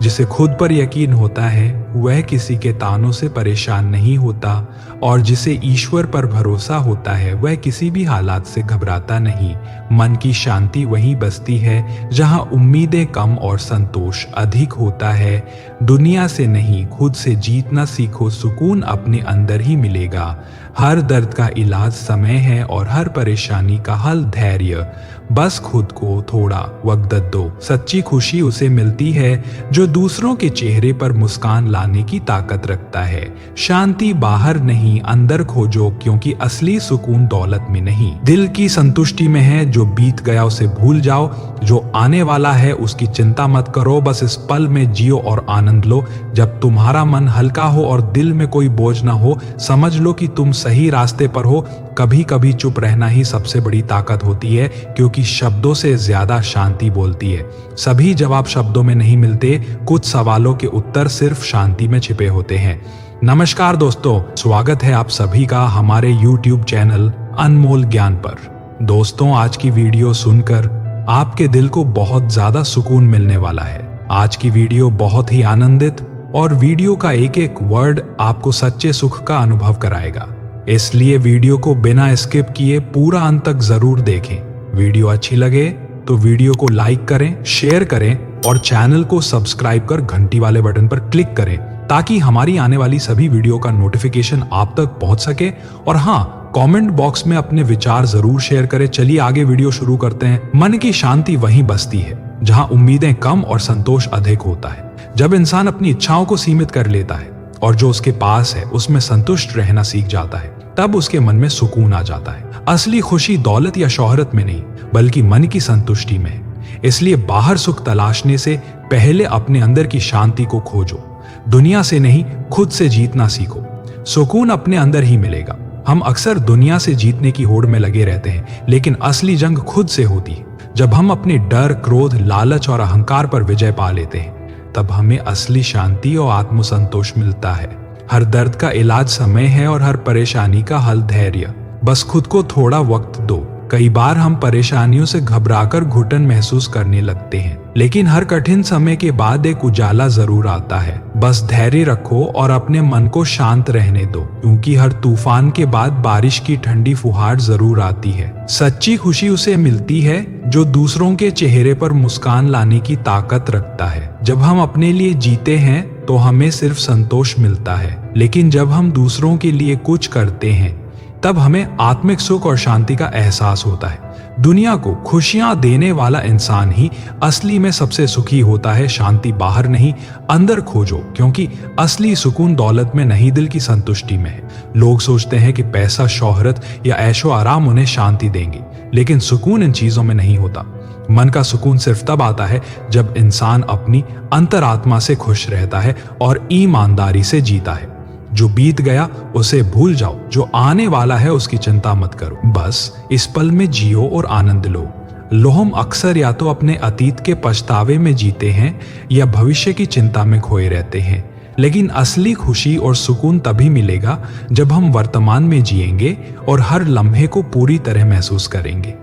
जिसे खुद पर यकीन होता है वह किसी के तानों से परेशान नहीं होता, और जिसे ईश्वर पर भरोसा होता है वह किसी भी हालात से घबराता नहीं। मन की शांति वहीं बसती है जहां उम्मीदें कम और संतोष अधिक होता है। दुनिया से नहीं, खुद से जीतना सीखो, सुकून अपने अंदर ही मिलेगा। हर दर्द का इलाज समय है और हर परेशानी का हल धैर्य। बस खुद को थोड़ा वक्त दो। सच्ची खुशी उसे मिलती है जो दूसरों के चेहरे पर मुस्कान लाने की ताकत रखता है। शांति बाहर नहीं, अंदर खोजो, क्योंकि असली सुकून दौलत में नहीं, दिल की संतुष्टि में है। जो बीत गया उसे भूल जाओ, जो आने वाला है उसकी चिंता मत करो। बस इस पल में जियो और आनंद लो। जब तुम्हारा मन हल्का हो और दिल में कोई बोझ ना हो, समझ लो कि तुम सही रास्ते पर हो। कभी कभी चुप रहना ही सबसे बड़ी ताकत होती है, क्योंकि शब्दों से ज्यादा शांति बोलती है। सभी जवाब शब्दों में नहीं मिलते, कुछ सवालों के उत्तर सिर्फ शांति में छिपे होते हैं। नमस्कार दोस्तों, स्वागत है आप सभी का हमारे YouTube चैनल अनमोल ज्ञान पर। दोस्तों, आज की वीडियो सुनकर आपके दिल को बहुत ज्यादा सुकून मिलने वाला है। आज की वीडियो बहुत ही आनंदित और वीडियो का एक एक वर्ड आपको सच्चे सुख का अनुभव कराएगा। इसलिए वीडियो को बिना स्किप किए पूरा अंत तक जरूर देखें। वीडियो अच्छी लगे तो वीडियो को लाइक करें, शेयर करें और चैनल को सब्सक्राइब कर घंटी वाले बटन पर क्लिक करें, ताकि हमारी आने वाली सभी वीडियो का नोटिफिकेशन आप तक पहुंच सके। और हाँ, कमेंट बॉक्स में अपने विचार जरूर शेयर करें। चलिए आगे वीडियो शुरू करते हैं। मन की शांति वहीं बसती है जहां उम्मीदें कम और संतोष अधिक होता है। जब इंसान अपनी इच्छाओं को सीमित कर लेता है और जो उसके पास है उसमें संतुष्ट रहना सीख जाता है, तब उसके मन में सुकून आ जाता है। असली खुशी दौलत या शोहरत में नहीं, बल्कि मन की संतुष्टि में है। इसलिए बाहर सुख तलाशने से पहले अपने अंदर की शांति को खोजो। दुनिया से नहीं, खुद से जीतना सीखो। सुकून अपने अंदर ही मिलेगा। हम अक्सर दुनिया से जीतने की होड़ में लगे रहते हैं, लेकिन असली जंग खुद से होती है। जब हम अपने डर, क्रोध, लालच और अहंकार पर विजय पा लेते हैं, तब हमें असली शांति और आत्मसंतोष मिलता है। हर दर्द का इलाज समय है और हर परेशानी का हल धैर्य। बस खुद को थोड़ा वक्त दो। कई बार हम परेशानियों से घबराकर घुटन महसूस करने लगते हैं, लेकिन हर कठिन समय के बाद एक उजाला जरूर आता है। बस धैर्य रखो और अपने मन को शांत रहने दो, क्योंकि हर तूफान के बाद बारिश की ठंडी फुहार जरूर आती है। सच्ची खुशी उसे मिलती है जो दूसरों के चेहरे पर मुस्कान लाने की ताकत रखता है। जब हम अपने लिए जीते हैं तो हमें सिर्फ संतोष मिलता है, लेकिन जब हम दूसरों के लिए कुछ करते हैं तब हमें आत्मिक सुख और शांति का एहसास होता है। दुनिया को खुशियां देने वाला इंसान ही असली में सबसे सुखी होता है। शांति बाहर नहीं, अंदर खोजो, क्योंकि असली सुकून दौलत में नहीं, दिल की संतुष्टि में है। लोग सोचते हैं कि पैसा, शोहरत या ऐशो आराम उन्हें शांति देंगे, लेकिन सुकून इन चीजों में नहीं होता। मन का सुकून सिर्फ तब आता है जब इंसान अपनी अंतरात्मा से खुश रहता है और ईमानदारी से जीता है। जो बीत गया उसे भूल जाओ, जो आने वाला है उसकी चिंता मत करो। बस इस पल में जियो और आनंद लो। हम अक्सर या तो अपने अतीत के पछतावे में जीते हैं या भविष्य की चिंता में खोए रहते हैं, लेकिन असली खुशी और सुकून तभी मिलेगा जब हम वर्तमान में जिएंगे और हर लम्हे को पूरी तरह महसूस करेंगे।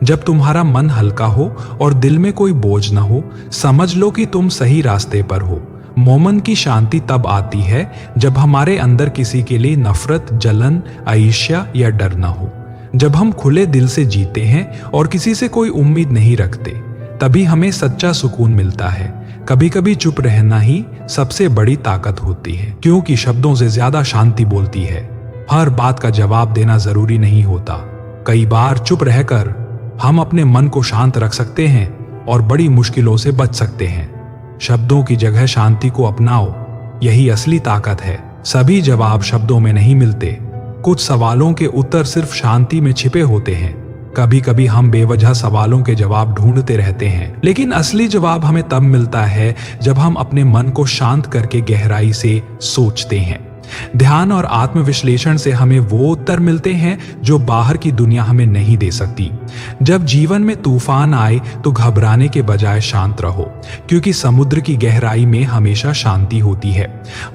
जब तुम्हारा मन हल्का हो और दिल में कोई बोझ ना हो, समझ लो कि तुम सही रास्ते पर हो। मोमन की शांति तब आती है जब हमारे अंदर किसी के लिए नफरत, जलन, ईर्ष्या या डर ना हो। जब हम खुले दिल से जीते हैं और किसी से कोई उम्मीद नहीं रखते, तभी हमें सच्चा सुकून मिलता है। कभी कभी चुप रहना ही सबसे बड़ी ताकत होती है, क्योंकि शब्दों से ज्यादा शांति बोलती है। हर बात का जवाब देना जरूरी नहीं होता। कई बार चुप रहकर हम अपने मन को शांत रख सकते हैं और बड़ी मुश्किलों से बच सकते हैं। शब्दों की जगह शांति को अपनाओ, यही असली ताकत है। सभी जवाब शब्दों में नहीं मिलते, कुछ सवालों के उत्तर सिर्फ शांति में छिपे होते हैं। कभी कभी हम बेवजह सवालों के जवाब ढूंढते रहते हैं, लेकिन असली जवाब हमें तब मिलता है जब हम अपने मन को शांत करके गहराई से सोचते हैं। ध्यान और आत्मविश्लेषण से हमें वो उत्तर मिलते हैं जो बाहर की दुनिया हमें नहीं दे सकती। जब जीवन में तूफान आए तो घबराने के बजाय शांत रहो, क्योंकि समुद्र की गहराई में हमेशा शांति होती है।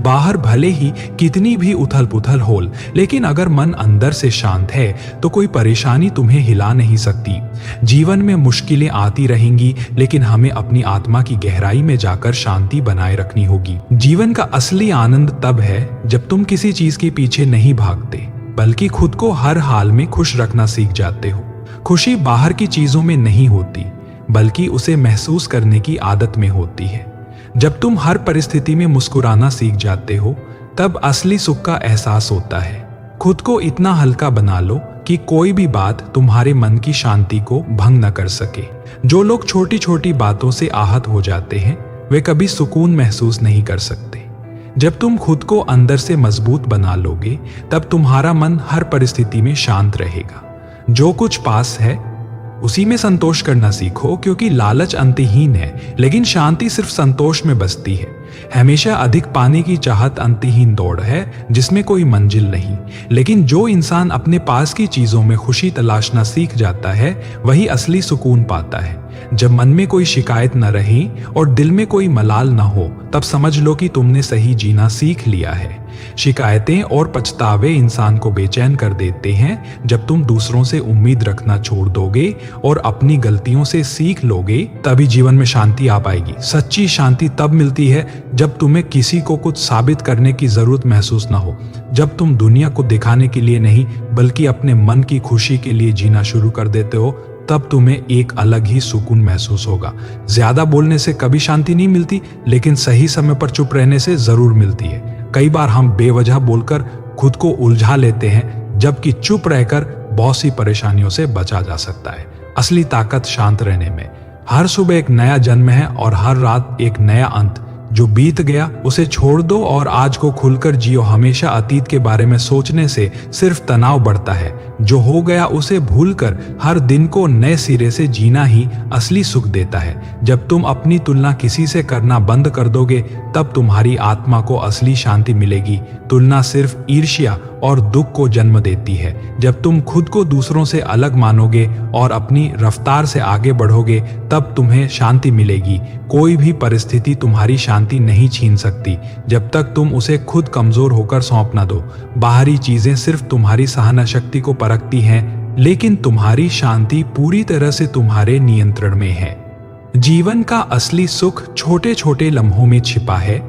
बाहर भले ही कितनी भी उथल पुथल हो, लेकिन अगर मन अंदर से शांत है तो कोई परेशानी तुम्हें हिला नहीं सकती। जीवन में मुश्किलें आती रहेंगी, लेकिन हमें अपनी आत्मा की गहराई में जाकर शांति बनाए रखनी होगी। जीवन का असली आनंद तब है जब तुम किसी चीज के पीछे नहीं भागते, बल्कि खुद को हर हाल में खुश रखना सीख जाते हो। खुशी बाहर की चीजों में नहीं होती, बल्कि उसे महसूस करने की आदत में होती है। जब तुम हर परिस्थिति में मुस्कुराना सीख जाते हो, तब असली सुख का एहसास होता है। खुद को इतना हल्का बना लो कि कोई भी बात तुम्हारे मन की शांति को भंग न कर सके। जो लोग छोटी छोटी बातों से आहत हो जाते हैं, वे कभी सुकून महसूस नहीं कर सकते। जब तुम खुद को अंदर से मजबूत बना लोगे, तब तुम्हारा मन हर परिस्थिति में शांत रहेगा। जो कुछ पास है उसी में संतोष करना सीखो, क्योंकि लालच अंतहीन है, लेकिन शांति सिर्फ संतोष में बसती है। हमेशा अधिक पाने की चाहत अंतहीन दौड़ है, जिसमें कोई मंजिल नहीं। लेकिन जो इंसान अपने पास की चीजों में खुशी तलाशना सीख जाता है, वही असली सुकून पाता है। जब मन में कोई शिकायत न रहे और दिल में कोई मलाल न हो, तब समझ लो कि तुमने सही जीना सीख लिया है। शिकायतें और पछतावे इंसान को बेचैन कर देते हैं। जब तुम दूसरों से उम्मीद रखना छोड़ दोगे और अपनी गलतियों से सीख लोगे, तभी जीवन में शांति आ पाएगी। सच्ची शांति तब मिलती है जब तुम्हें किसी को कुछ साबित करने की जरूरत महसूस न हो। जब तुम दुनिया को दिखाने के लिए नहीं, बल्कि अपने मन की खुशी के लिए जीना शुरू कर देते हो, तब तुम्हें एक अलग ही सुकून महसूस होगा। ज्यादा बोलने से कभी शांति नहीं मिलती, लेकिन सही समय पर चुप रहने से जरूर मिलती है। कई बार हम बेवजह बोलकर खुद को उलझा लेते हैं, जबकि चुप रहकर बहुत सी परेशानियों से बचा जा सकता है। असली ताकत शांत रहने में। हर सुबह एक नया जन्म है और हर रात एक नया अंत। जो बीत गया उसे छोड़ दो और आज को खुलकर जियो। हमेशा अतीत के बारे में सोचने से सिर्फ तनाव बढ़ता है। जो हो गया उसे भूलकर हर दिन को नए सिरे से जीना ही असली सुख देता है। जब तुम अपनी तुलना किसी से करना बंद कर दोगे, तब तुम्हारी आत्मा को असली शांति मिलेगी। तुलना सिर्फ ईर्ष्या और दुख को जन्म देती है। जब तुम खुद को दूसरों से अलग मानोगे और अपनी रफ्तार से आगे बढ़ोगे, तब तुम्हें शांति मिलेगी। कोई भी परिस्थिति तुम्हारी शांति नहीं छीन सकती, जब तक तुम उसे खुद कमजोर होकर सौंप ना दो। बाहरी चीजें सिर्फ तुम्हारी सहना शक्ति को परखती हैं, लेकिन तुम्हारी शांति पूरी तरह से तुम्हारे नियंत्रण में है। जीवन का असली सुख छोटे छोटे लम्हों में छिपा है।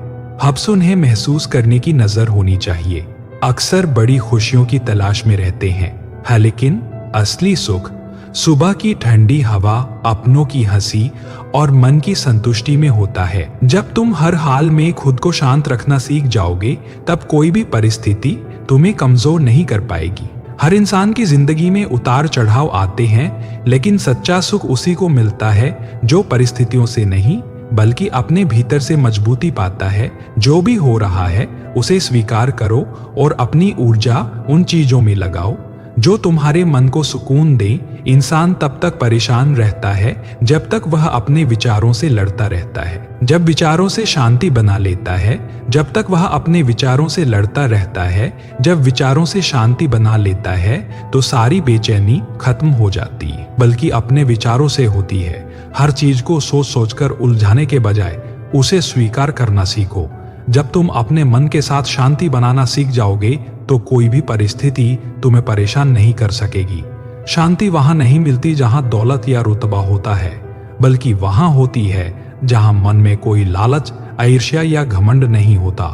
अब उन्हें महसूस करने की नजर होनी चाहिए। अक्सर बड़ी खुशियों की तलाश में रहते हैं, लेकिन असली सुख सुबह की ठंडी हवा, अपनों की हंसी और मन की संतुष्टि में होता है। जब तुम हर हाल में खुद को शांत रखना सीख जाओगे, तब कोई भी परिस्थिति तुम्हें कमजोर नहीं कर पाएगी। हर इंसान की जिंदगी में उतार चढ़ाव आते हैं, लेकिन सच्चा सुख उसी को मिलता है जो परिस्थितियों से नहीं, बल्कि अपने भीतर से मजबूती पाता है। जो भी हो रहा है उसे स्वीकार करो और अपनी ऊर्जा उन चीजों में लगाओ जो तुम्हारे मन को सुकून दे। इंसान तब तक परेशान रहता है जब तक वह अपने विचारों से लड़ता रहता है। जब विचारों से शांति बना लेता है, जब तक वह अपने विचारों से लड़ता रहता है, जब विचारों से शांति बना लेता है, तो सारी बेचैनी खत्म हो जाती है, बल्कि अपने विचारों से होती है। हर चीज को सोच सोचकर उलझाने के बजाय उसे स्वीकार करना सीखो। जब तुम अपने मन के साथ शांति बनाना सीख जाओगे, तो कोई भी परिस्थिति तुम्हें परेशान नहीं कर सकेगी। शांति वहां नहीं मिलती जहां दौलत या रुतबा होता है, बल्कि वहां होती है जहां मन में कोई लालच, ईर्ष्या या घमंड नहीं होता।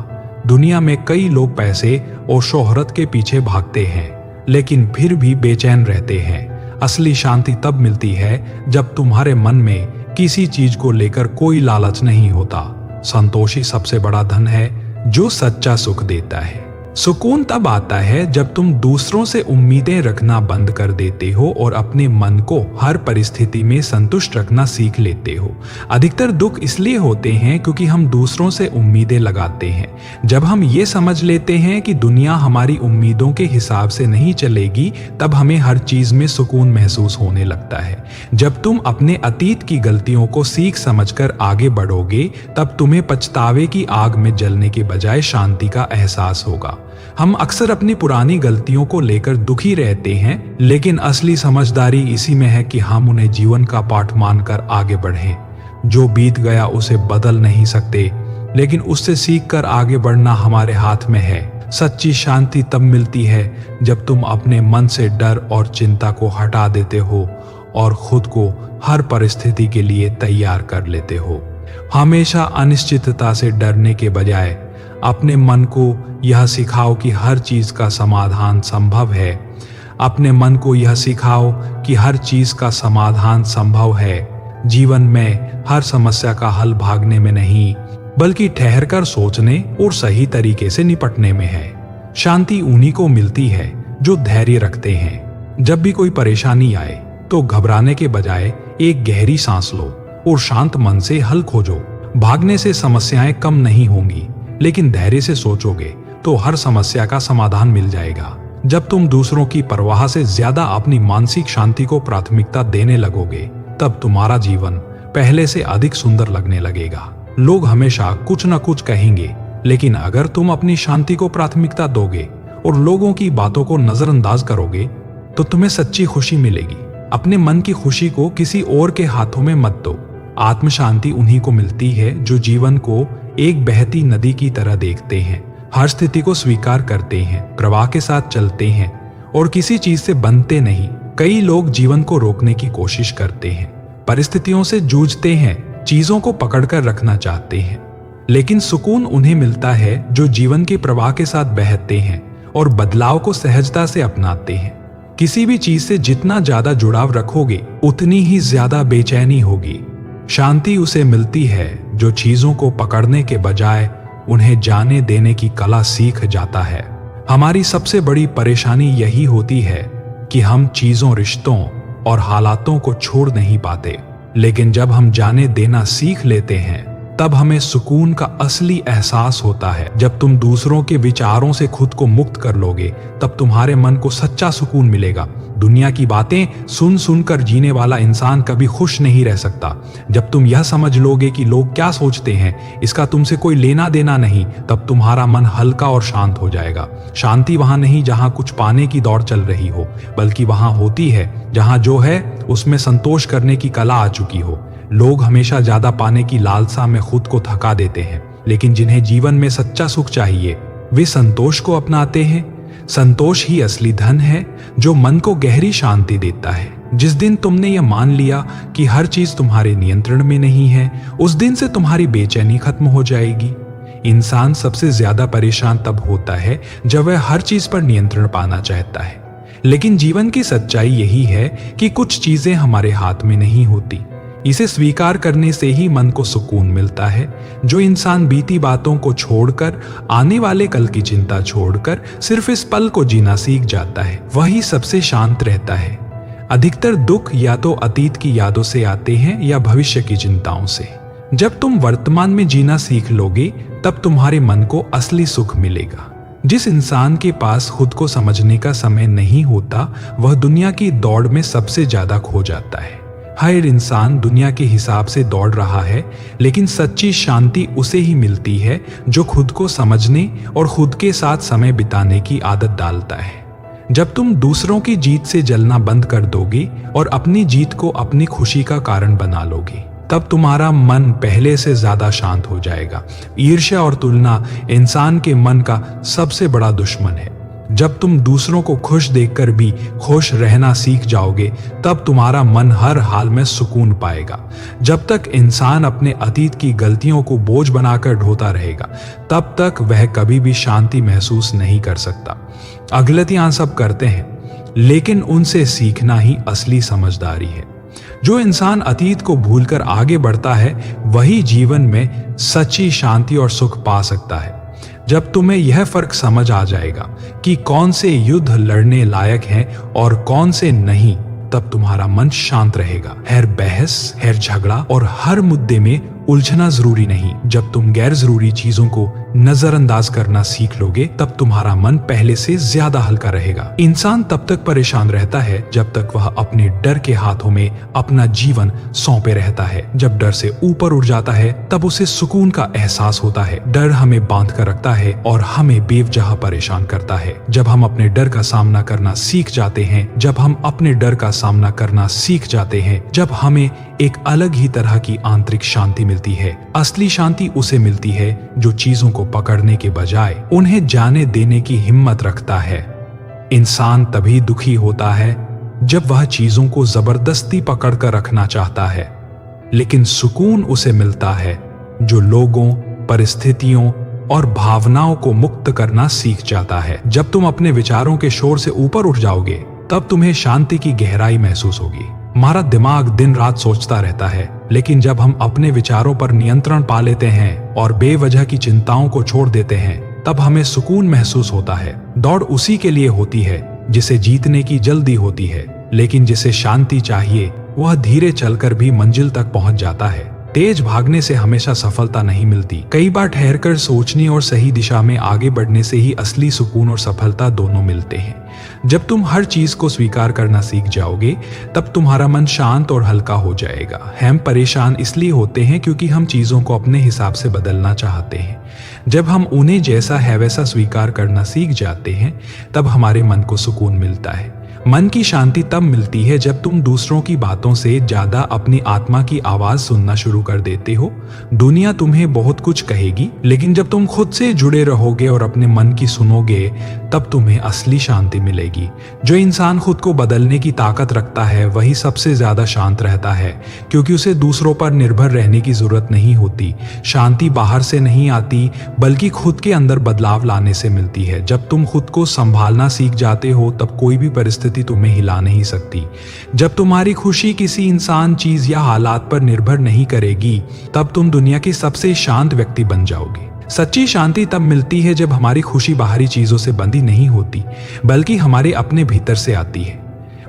दुनिया में कई लोग पैसे और शोहरत के पीछे भागते हैं, लेकिन फिर भी बेचैन रहते हैं। असली शांति तब मिलती है जब तुम्हारे मन में किसी चीज को लेकर कोई लालच नहीं होता। संतोष ही सबसे बड़ा धन है जो सच्चा सुख देता है। सुकून तब आता है जब तुम दूसरों से उम्मीदें रखना बंद कर देते हो और अपने मन को हर परिस्थिति में संतुष्ट रखना सीख लेते हो। अधिकतर दुख इसलिए होते हैं क्योंकि हम दूसरों से उम्मीदें लगाते हैं। जब हम ये समझ लेते हैं कि दुनिया हमारी उम्मीदों के हिसाब से नहीं चलेगी, तब हमें हर चीज में सुकून महसूस होने लगता है। जब तुम अपने अतीत की गलतियों को सीख समझकर आगे बढ़ोगे, तब तुम्हें पछतावे की आग में जलने के बजाय शांति का एहसास होगा। हम अक्सर अपनी पुरानी गलतियों को लेकर दुखी रहते हैं, लेकिन असली समझदारी इसी में है कि हम उन्हें जीवन का पाठ मानकर आगे बढ़ें। जो बीत गया उसे बदल नहीं सकते, लेकिन उससे सीखकर आगे बढ़ना हमारे हाथ में है। सच्ची शांति तब मिलती है जब तुम अपने मन से डर और चिंता को हटा देते हो और खुद को हर परिस्थिति के लिए तैयार कर लेते हो। हमेशा अनिश्चितता से डरने के बजाय अपने मन को यह सिखाओ कि हर चीज का समाधान संभव है। अपने मन को यह सिखाओ कि हर चीज का समाधान संभव है। जीवन में हर समस्या का हल भागने में नहीं, बल्कि ठहरकर सोचने और सही तरीके से निपटने में है। शांति उन्हीं को मिलती है जो धैर्य रखते हैं। जब भी कोई परेशानी आए तो घबराने के बजाय एक गहरी सांस लो और शांत मन से हल खोजो। भागने से समस्याएं कम नहीं होंगी, लेकिन धैर्य से सोचोगे तो हर समस्या का समाधान मिल जाएगा। जब तुम दूसरों की परवाह से ज्यादा अपनी मानसिक शांति को प्राथमिकता देने लगोगे, तब तुम्हारा जीवन पहले से अधिक सुंदर लगने लगेगा। लोग हमेशा कुछ न कुछ कहेंगे, लेकिन अगर तुम अपनी शांति को प्राथमिकता दोगे और लोगों की बातों को नजरअंदाज करोगे, तो तुम्हें सच्ची खुशी मिलेगी। अपने मन की खुशी को किसी और के हाथों में मत दो। आत्म शांति उन्हीं को मिलती है जो जीवन को एक बहती नदी की तरह देखते हैं, हर स्थिति को स्वीकार करते हैं, प्रवाह के साथ चलते हैं और किसी चीज से बनते नहीं। कई लोग जीवन को रोकने की कोशिश करते हैं, परिस्थितियों से जूझते हैं, चीजों को पकड़कर रखना चाहते हैं, लेकिन सुकून उन्हें मिलता है जो जीवन के प्रवाह के साथ बहते हैं और बदलाव को सहजता से अपनाते हैं। किसी भी चीज से जितना ज्यादा जुड़ाव रखोगे, उतनी ही ज्यादा बेचैनी होगी। शांति उसे मिलती है जो चीजों को पकड़ने के बजाय उन्हें जाने देने की कला सीख जाता है। हमारी सबसे बड़ी परेशानी यही होती है कि हम चीजों, रिश्तों और हालातों को छोड़ नहीं पाते, लेकिन जब हम जाने देना सीख लेते हैं, तब हमें सुकून का असली एहसास होता है। जब तुम दूसरों के विचारों से खुद को मुक्त कर लोगे, तब तुम्हारे मन को सच्चा सुकून मिलेगा। दुनिया की बातें सुन सुनकर जीने वाला इंसान कभी खुश नहीं रह सकता। जब तुम यह समझ लोगे कि लोग क्या सोचते हैं, इसका तुमसे कोई लेना देना नहीं, तब तुम्हारा मन हल्का और शांत हो जाएगा। शांति वहां नहीं जहां कुछ पाने की दौड़ चल रही हो, बल्कि वहां होती है जहां जो है उसमें संतोष करने की कला आ चुकी हो। लोग हमेशा ज्यादा पाने की लालसा में खुद को थका देते हैं, लेकिन जिन्हें जीवन में सच्चा सुख चाहिए, वे संतोष को अपनाते हैं। संतोष ही असली धन है जो मन को गहरी शांति देता है। जिस दिन तुमने यह मान लिया कि हर चीज तुम्हारे नियंत्रण में नहीं है, उस दिन से तुम्हारी बेचैनी खत्म हो जाएगी। इंसान सबसे ज्यादा परेशान तब होता है जब वह हर चीज पर नियंत्रण पाना चाहता है, लेकिन जीवन की सच्चाई यही है कि कुछ चीजें हमारे हाथ में नहीं होती। इसे स्वीकार करने से ही मन को सुकून मिलता है। जो इंसान बीती बातों को छोड़कर, आने वाले कल की चिंता छोड़कर सिर्फ इस पल को जीना सीख जाता है, वही सबसे शांत रहता है। अधिकतर दुख या तो अतीत की यादों से आते हैं या भविष्य की चिंताओं से। जब तुम वर्तमान में जीना सीख लोगे, तब तुम्हारे मन को असली सुख मिलेगा। जिस इंसान के पास खुद को समझने का समय नहीं होता, वह दुनिया की दौड़ में सबसे ज्यादा खो जाता है। हर इंसान दुनिया के हिसाब से दौड़ रहा है, लेकिन सच्ची शांति उसे ही मिलती है जो खुद को समझने और खुद के साथ समय बिताने की आदत डालता है। जब तुम दूसरों की जीत से जलना बंद कर दोगे और अपनी जीत को अपनी खुशी का कारण बना लोगे, तब तुम्हारा मन पहले से ज्यादा शांत हो जाएगा। ईर्ष्या और तुलना इंसान के मन का सबसे बड़ा दुश्मन है। जब तुम दूसरों को खुश देखकर भी खुश रहना सीख जाओगे, तब तुम्हारा मन हर हाल में सुकून पाएगा। जब तक इंसान अपने अतीत की गलतियों को बोझ बनाकर ढोता रहेगा, तब तक वह कभी भी शांति महसूस नहीं कर सकता। गलतियां सब करते हैं, लेकिन उनसे सीखना ही असली समझदारी है। जो इंसान अतीत को भूलकर आगे बढ़ता है, वही जीवन में सच्ची शांति और सुख पा सकता है। जब तुम्हें यह फर्क समझ आ जाएगा कि कौन से युद्ध लड़ने लायक हैं और कौन से नहीं, तब तुम्हारा मन शांत रहेगा। हर बहस, हर झगड़ा और हर मुद्दे में उलझना जरूरी नहीं। जब तुम गैर जरूरी चीजों को नजरअंदाज करना सीख लोगे, तब तुम्हारा मन पहले से ज्यादा हल्का रहेगा। इंसान तब तक परेशान रहता है जब तक वह अपने डर के हाथों में अपना जीवन सौंपे रहता है। जब डर से ऊपर उठ जाता है, तब उसे सुकून का एहसास होता है। डर हमें बांध कर रखता है और हमें बेवजह परेशान करता है। जब हम अपने डर का सामना करना सीख जाते हैं, जब हम अपने डर का सामना करना सीख जाते हैं, जब हमें एक अलग ही तरह की आंतरिक शांति मिलती है। असली शांति उसे मिलती है जो चीजों को पकड़ने के बजाय उन्हें जाने देने की हिम्मत रखता है। इंसान तभी दुखी होता है जब वह चीजों को जबरदस्ती पकड़कर रखना चाहता है, लेकिन सुकून उसे मिलता है जो लोगों, परिस्थितियों और भावनाओं को मुक्त करना सीख जाता है। जब तुम अपने विचारों के शोर से ऊपर उठ जाओगे, तब तुम्हें शांति की गहराई महसूस होगी। हमारा दिमाग दिन रात सोचता रहता है, लेकिन जब हम अपने विचारों पर नियंत्रण पा लेते हैं और बेवजह की चिंताओं को छोड़ देते हैं, तब हमें सुकून महसूस होता है। दौड़ उसी के लिए होती है जिसे जीतने की जल्दी होती है, लेकिन जिसे शांति चाहिए वह धीरे चलकर भी मंजिल तक पहुंच जाता है। तेज भागने से हमेशा सफलता नहीं मिलती। कई बार ठहरकर सोचने और सही दिशा में आगे बढ़ने से ही असली सुकून और सफलता दोनों मिलते हैं। जब तुम हर चीज को स्वीकार करना सीख जाओगे, तब तुम्हारा मन शांत और हल्का हो जाएगा। हम परेशान इसलिए होते हैं क्योंकि हम चीजों को अपने हिसाब से बदलना चाहते हैं। जब हम उन्हें जैसा है वैसा स्वीकार करना सीख जाते हैं, तब हमारे मन को सुकून मिलता है। मन की शांति तब मिलती है जब तुम दूसरों की बातों से ज्यादा अपनी आत्मा की आवाज सुनना शुरू कर देते हो। दुनिया तुम्हें बहुत कुछ कहेगी, लेकिन जब तुम खुद से जुड़े रहोगे और अपने मन की सुनोगे, तब तुम्हें असली शांति मिलेगी। जो इंसान खुद को बदलने की ताकत रखता है, वही सबसे ज्यादा शांत रहता है, क्योंकि उसे दूसरों पर निर्भर रहने की जरूरत नहीं होती। शांति बाहर से नहीं आती, बल्कि खुद के अंदर बदलाव लाने से मिलती है। जब तुम खुद को संभालना सीख जाते हो, तब कोई भी परिस्थिति तुम्हें हिला नहीं सकती। जब तुम्हारी खुशी किसी इंसान, चीज या हालात पर निर्भर नहीं करेगी, तब तुम दुनिया के सबसे शांत व्यक्ति बन जाओगे। सच्ची शांति तब मिलती है जब हमारी खुशी बाहरी चीजों से बंधी नहीं होती, बल्कि हमारे अपने भीतर से आती है।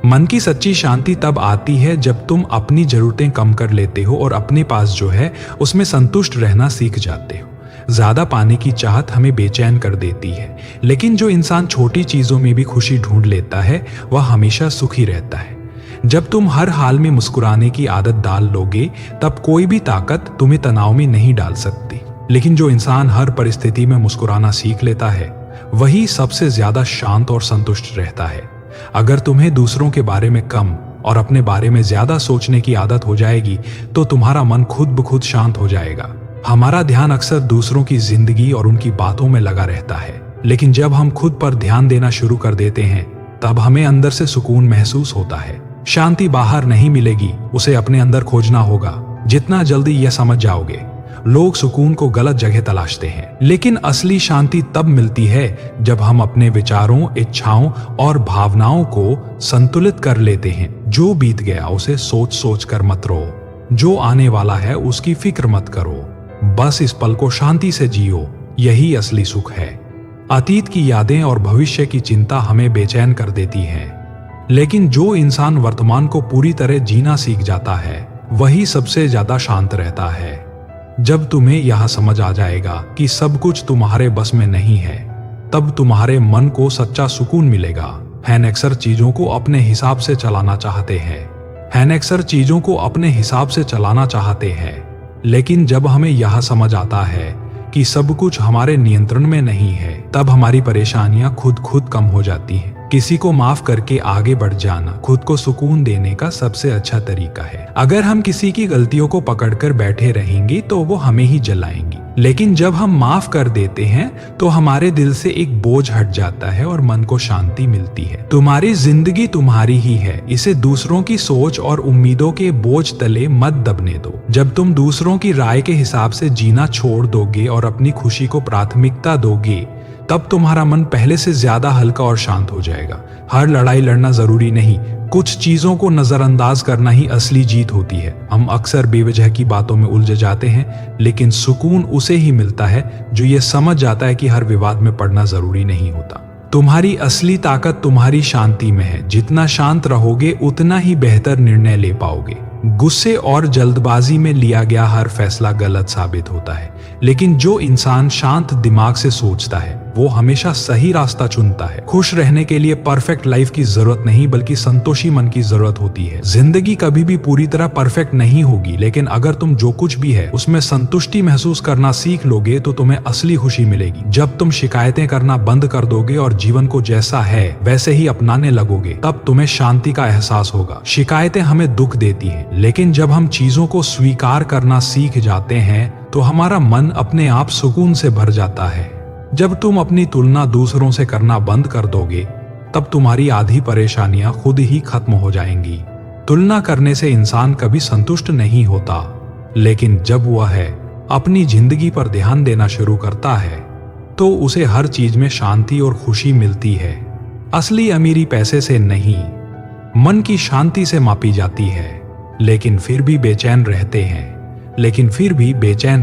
मन की सच्ची शांति तब आती है जब तुम अपनी जरूरतें कम कर लेते हो और अपने पास जो है उसमें संतुष्ट रहना सीख जाते हो। ज्यादा पाने की चाहत हमें बेचैन कर देती है, लेकिन जो इंसान छोटी चीजों में भी खुशी ढूंढ लेता है, वह हमेशा सुखी रहता है। जब तुम हर हाल में मुस्कुराने की आदत डाल लोगे, तब कोई भी ताकत तुम्हें तनाव में नहीं डाल सकती। लेकिन जो इंसान हर परिस्थिति में मुस्कुराना सीख लेता है, वही सबसे ज्यादा शांत और संतुष्ट रहता है। अगर तुम्हें दूसरों के बारे में कम और अपने बारे में ज्यादा सोचने की आदत हो जाएगी, तो तुम्हारा मन खुद ब खुद शांत हो जाएगा। हमारा ध्यान अक्सर दूसरों की जिंदगी और उनकी बातों में लगा रहता है, लेकिन जब हम खुद पर ध्यान देना शुरू कर देते हैं, तब हमें अंदर से सुकून महसूस होता है। शांति बाहर नहीं मिलेगी, उसे अपने अंदर खोजना होगा। जितना जल्दी यह समझ जाओगे, लोग सुकून को गलत जगह तलाशते हैं, लेकिन असली शांति तब मिलती है जब हम अपने विचारों, इच्छाओं और भावनाओं को संतुलित कर लेते हैं। जो बीत गया उसे सोच सोच कर मत रो, जो आने वाला है उसकी फिक्र मत करो। बस इस पल को शांति से जियो, यही असली सुख है। अतीत की यादें और भविष्य की चिंता हमें बेचैन कर देती हैं, लेकिन जो इंसान वर्तमान को पूरी तरह जीना सीख जाता है, वही सबसे ज्यादा शांत रहता है। जब तुम्हें यह समझ आ जाएगा कि सब कुछ तुम्हारे बस में नहीं है, तब तुम्हारे मन को सच्चा सुकून मिलेगा। हम अक्सर चीजों को अपने हिसाब से चलाना चाहते हैं, लेकिन जब हमें यह समझ आता है कि सब कुछ हमारे नियंत्रण में नहीं है, तब हमारी परेशानियां खुद कम हो जाती हैं। किसी को माफ करके आगे बढ़ जाना खुद को सुकून देने का सबसे अच्छा तरीका है। अगर हम किसी की गलतियों को पकड़कर बैठे रहेंगे तो वो हमें ही जलाएंगी, लेकिन जब हम माफ कर देते हैं तो हमारे दिल से एक बोझ हट जाता है और मन को शांति मिलती है। तुम्हारी जिंदगी तुम्हारी ही है, इसे दूसरों की सोच और उम्मीदों के बोझ तले मत दबने दो। जब तुम दूसरों की राय के हिसाब से जीना छोड़ दोगे और अपनी खुशी को प्राथमिकता दोगे, तब तुम्हारा मन पहले से ज्यादा हल्का और शांत हो जाएगा। हर लड़ाई लड़ना जरूरी नहीं, कुछ चीजों को नजरअंदाज करना ही असली जीत होती है। हम अक्सर बेवजह की बातों में उलझ जाते हैं, लेकिन सुकून उसे ही मिलता है जो ये समझ जाता है कि हर विवाद में पड़ना जरूरी नहीं होता। तुम्हारी असली ताकत तुम्हारी शांति में है। जितना शांत रहोगे उतना ही बेहतर निर्णय ले पाओगे। गुस्से और जल्दबाजी में लिया गया हर फैसला गलत साबित होता है, लेकिन जो इंसान शांत दिमाग से सोचता है वो हमेशा सही रास्ता चुनता है। खुश रहने के लिए परफेक्ट लाइफ की जरूरत नहीं, बल्कि संतोषी मन की जरूरत होती है। जिंदगी कभी भी पूरी तरह परफेक्ट नहीं होगी, लेकिन अगर तुम जो कुछ भी है उसमें संतुष्टि महसूस करना सीख लोगे तो तुम्हें असली खुशी मिलेगी। जब तुम शिकायतें करना बंद कर दोगे और जीवन को जैसा है वैसे ही अपनाने लगोगे, तब तुम्हें शांति का एहसास होगा। शिकायतें हमें दुख देती हैं, लेकिन जब हम चीजों को स्वीकार करना सीख जाते हैं तो हमारा मन अपने आप सुकून से भर जाता है। जब तुम अपनी तुलना दूसरों से करना बंद कर दोगे, तब तुम्हारी आधी परेशानियां खुद ही खत्म हो जाएंगी। तुलना करने से इंसान कभी संतुष्ट नहीं होता, लेकिन जब वह अपनी जिंदगी पर ध्यान देना शुरू करता है तो उसे हर चीज में शांति और खुशी मिलती है। असली अमीरी पैसे से नहीं, मन की शांति से मापी जाती है। लेकिन फिर भी बेचैन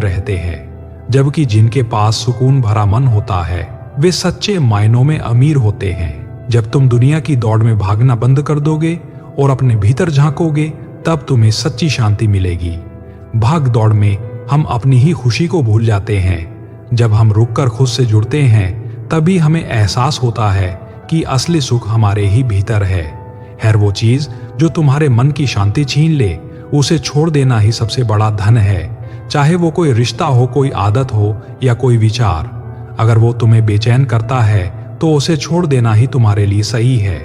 रहते हैं, जबकि जिनके पास सुकून भरा मन होता है वे सच्चे मायनों में अमीर होते हैं। जब तुम दुनिया की दौड़ में भागना बंद कर दोगे और अपने भीतर झांकोगे, तब तुम्हें सच्ची शांति मिलेगी। भाग दौड़ में हम अपनी ही खुशी को भूल जाते हैं। जब हम रुककर खुद से जुड़ते हैं, तभी हमें एहसास होता है कि असली सुख हमारे ही भीतर है। हर वो चीज जो तुम्हारे मन की शांति छीन ले, उसे छोड़ देना ही सबसे बड़ा धन है। चाहे वो कोई रिश्ता हो, कोई आदत हो या कोई विचार, अगर वो तुम्हें बेचैन करता है तो उसे छोड़ देना ही तुम्हारे लिए सही है।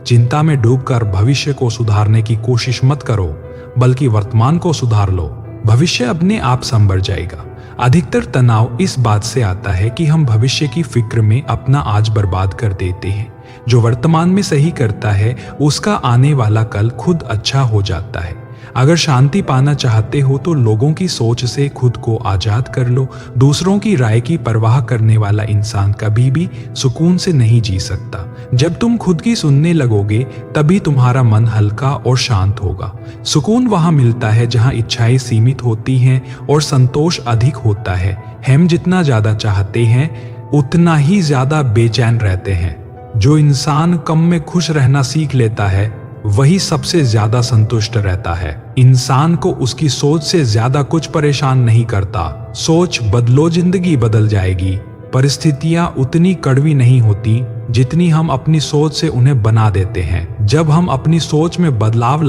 चिंता में डूबकर भविष्य को सुधारने की कोशिश मत करो, बल्कि वर्तमान को सुधार लो। भविष्य अपने आप संभल जाएगा। अधिकतर तनाव इस बात से आता है कि हम भविष्य की फिक्र में अपना आज बर्बाद कर देते हैं। जो वर्तमान में सही करता है उसका आने वाला कल खुद अच्छा हो जाता है। अगर शांति पाना चाहते हो तो लोगों की सोच से खुद को आजाद कर लो। दूसरों की राय की परवाह करने वाला इंसान कभी भी सुकून से नहीं जी सकता। जब तुम खुद की सुनने लगोगे, तभी तुम्हारा मन हल्का और शांत होगा। सुकून वहां मिलता है जहां इच्छाएं सीमित होती हैं और संतोष अधिक होता है। हम जितना ज्यादा चाहते हैं उतना ही ज्यादा बेचैन रहते हैं। जो इंसान कम में खुश रहना सीख लेता है वही सबसे ज्यादा संतुष्ट रहता है। इंसान को उसकी सोच से ज्यादा कुछ परेशान नहीं करता। सोच बदलो, जिंदगी बदल जाएगी। परिस्थितियां उतनी कड़वी नहीं होती जितनी हम अपनी सोच से उन्हें बना देते हैं। जब हम अपनी सोच में बदलाव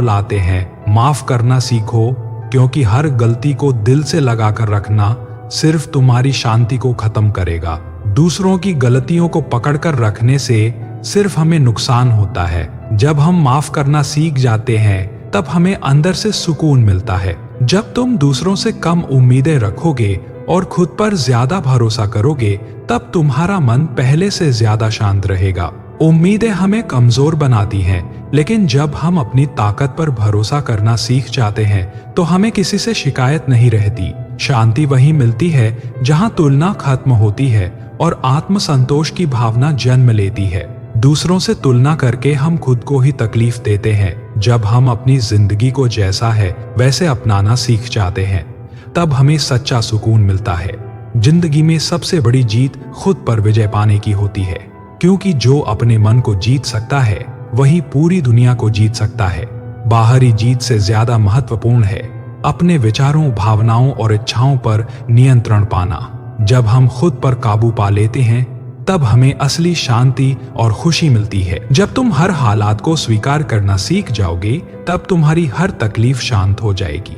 लाते हैं, माफ करना सीखो, क्योंकि हर गलती को दिल से लगाकर रखना सिर्फ तुम्हारी शांति को खत्म करेगा। दूसरों की गलतियों को पकड़कर रखने से सिर्फ हमें नुकसान होता है। जब हम माफ करना सीख जाते हैं, तब हमें अंदर से सुकून मिलता है। जब तुम दूसरों से कम उम्मीदें रखोगे और खुद पर ज्यादा भरोसा करोगे, तब तुम्हारा मन पहले से ज्यादा शांत रहेगा। उम्मीदें हमें कमजोर बनाती हैं, लेकिन जब हम अपनी ताकत पर भरोसा करना सीख जाते हैं तो हमें किसी से शिकायत नहीं रहती। शांति वहीं मिलती है जहां तुलना खत्म होती है और आत्मसंतोष की भावना जन्म लेती है। दूसरों से तुलना करके हम खुद को ही तकलीफ देते हैं। जब हम अपनी जिंदगी को जैसा है वैसे अपनाना सीख जाते हैं, तब हमें सच्चा सुकून मिलता है। जिंदगी में सबसे बड़ी जीत खुद पर विजय पाने की होती है, क्योंकि जो अपने मन को जीत सकता है वही पूरी दुनिया को जीत सकता है। बाहरी जीत से ज्यादा महत्वपूर्ण है अपने विचारों, भावनाओं और इच्छाओं पर नियंत्रण पाना। जब हम खुद पर काबू पा लेते हैं, तब हमें असली शांति और खुशी मिलती है। जब तुम हर हालात को स्वीकार करना सीख जाओगे, तब तुम्हारी हर तकलीफ शांत हो जाएगी।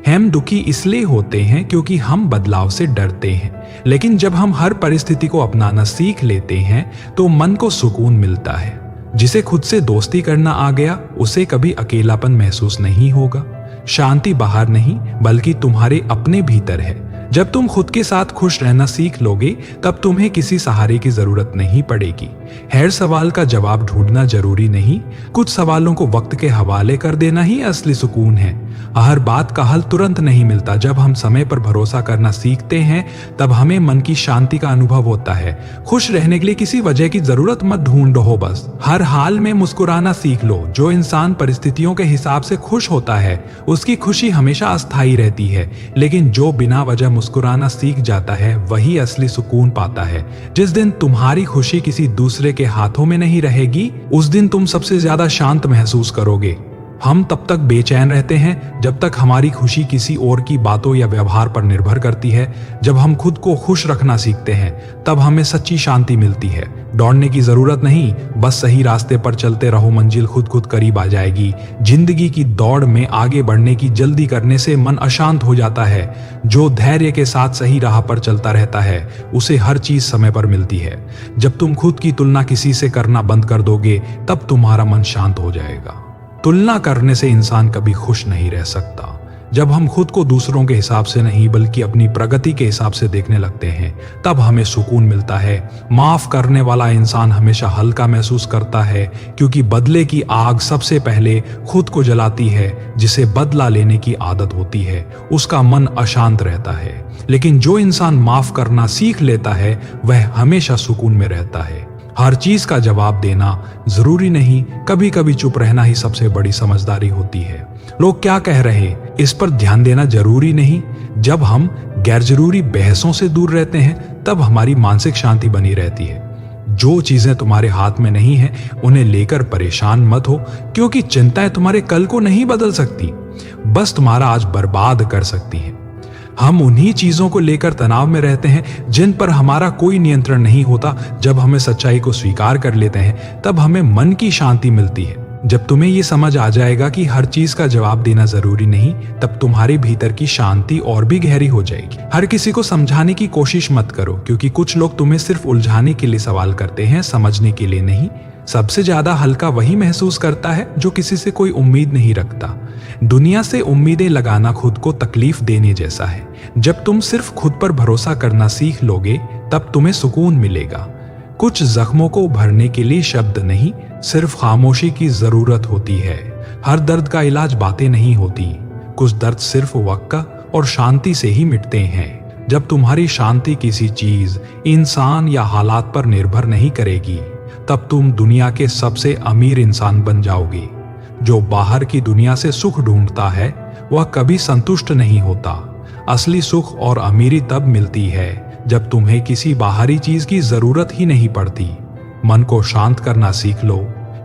हम दुखी इसलिए होते हैं क्योंकि हम बदलाव से डरते हैं, लेकिन जब हम हर परिस्थिति को अपनाना सीख लेते हैं तो मन को सुकून मिलता है। जिसे खुद से दोस्ती करना आ गया, उसे कभी अकेलापन महसूस नहीं होगा। शांति बाहर नहीं, बल्कि तुम्हारे अपने भीतर है। जब तुम खुद के साथ खुश रहना सीख लोगे, तब तुम्हें किसी सहारे की जरूरत नहीं पड़ेगी। हर सवाल का जवाब ढूंढना जरूरी नहीं, कुछ सवालों को वक्त के हवाले कर देना ही असली सुकून है। हर बात का हल तुरंत नहीं मिलता। जब हम समय पर भरोसा करना सीखते हैं तब हमें मन की शांति का अनुभव होता है। खुश रहने के लिए किसी वजह की जरूरत मत ढूंढो, बस हर हाल में मुस्कुराना सीख लो। जो इंसान परिस्थितियों के हिसाब से खुश होता है उसकी खुशी हमेशा अस्थायी रहती है, लेकिन जो बिना वजह मुस्कुराना सीख जाता है वही असली सुकून पाता है। जिस दिन तुम्हारी खुशी किसी दूसरे के हाथों में नहीं रहेगी उस दिन तुम सबसे ज्यादा शांत महसूस करोगे। हम तब तक बेचैन रहते हैं जब तक हमारी खुशी किसी और की बातों या व्यवहार पर निर्भर करती है। जब हम खुद को खुश रखना सीखते हैं तब हमें सच्ची शांति मिलती है। दौड़ने की जरूरत नहीं, बस सही रास्ते पर चलते रहो, मंजिल खुद करीब आ जाएगी। जिंदगी की दौड़ में आगे बढ़ने की जल्दी करने से मन अशांत हो जाता है। जो धैर्य के साथ सही राह पर चलता रहता है उसे हर चीज समय पर मिलती है। जब तुम खुद की तुलना किसी से करना बंद कर दोगे तब तुम्हारा मन शांत हो जाएगा। तुलना करने से इंसान कभी खुश नहीं रह सकता। जब हम खुद को दूसरों के हिसाब से नहीं बल्कि अपनी प्रगति के हिसाब से देखने लगते हैं तब हमें सुकून मिलता है। माफ करने वाला इंसान हमेशा हल्का महसूस करता है, क्योंकि बदले की आग सबसे पहले खुद को जलाती है। जिसे बदला लेने की आदत होती है उसका मन अशांत रहता है, लेकिन जो इंसान माफ करना सीख लेता है वह हमेशा सुकून में रहता है। हर चीज का जवाब देना जरूरी नहीं, कभी कभी चुप रहना ही सबसे बड़ी समझदारी होती है। लोग क्या कह रहे इस पर ध्यान देना जरूरी नहीं। जब हम गैर जरूरी बहसों से दूर रहते हैं तब हमारी मानसिक शांति बनी रहती है। जो चीजें तुम्हारे हाथ में नहीं है उन्हें लेकर परेशान मत हो, क्योंकि चिंताएं तुम्हारे कल को नहीं बदल सकती, बस तुम्हारा आज बर्बाद कर सकती हैं। हम उन्हीं चीजों को लेकर तनाव में रहते हैं जिन पर हमारा कोई नियंत्रण नहीं होता। जब हमें सच्चाई को स्वीकार कर लेते हैं तब हमें मन की शांति मिलती है। जब तुम्हें ये समझ आ जाएगा कि हर चीज का जवाब देना जरूरी नहीं, तब तुम्हारे भीतर की शांति और भी गहरी हो जाएगी। हर किसी को समझाने की कोशिश मत करो, क्योंकि कुछ लोग तुम्हें सिर्फ उलझाने के लिए सवाल करते हैं, समझने के लिए नहीं। सबसे ज्यादा हल्का वही महसूस करता है जो किसी से कोई उम्मीद नहीं रखता। दुनिया से उम्मीदें लगाना खुद को तकलीफ देने जैसा है। जब तुम सिर्फ खुद पर भरोसा करना सीख लोगे तब तुम्हें सुकून मिलेगा। कुछ जख्मों को भरने के लिए शब्द नहीं, सिर्फ खामोशी की जरूरत होती है। हर दर्द का इलाज बातें नहीं होती, कुछ दर्द सिर्फ वक्त और शांति से ही मिटते हैं। जब तुम्हारी शांति किसी चीज, इंसान या हालात पर निर्भर नहीं करेगी तब तुम दुनिया के सबसे अमीर इंसान बन जाओगे। जो बाहर की दुनिया से सुख ढूंढता है वह कभी संतुष्ट नहीं होता। असली सुख और अमीरी तब मिलती है जब तुम्हें किसी बाहरी चीज की जरूरत ही नहीं पड़ती। मन को शांत करना सीख लो,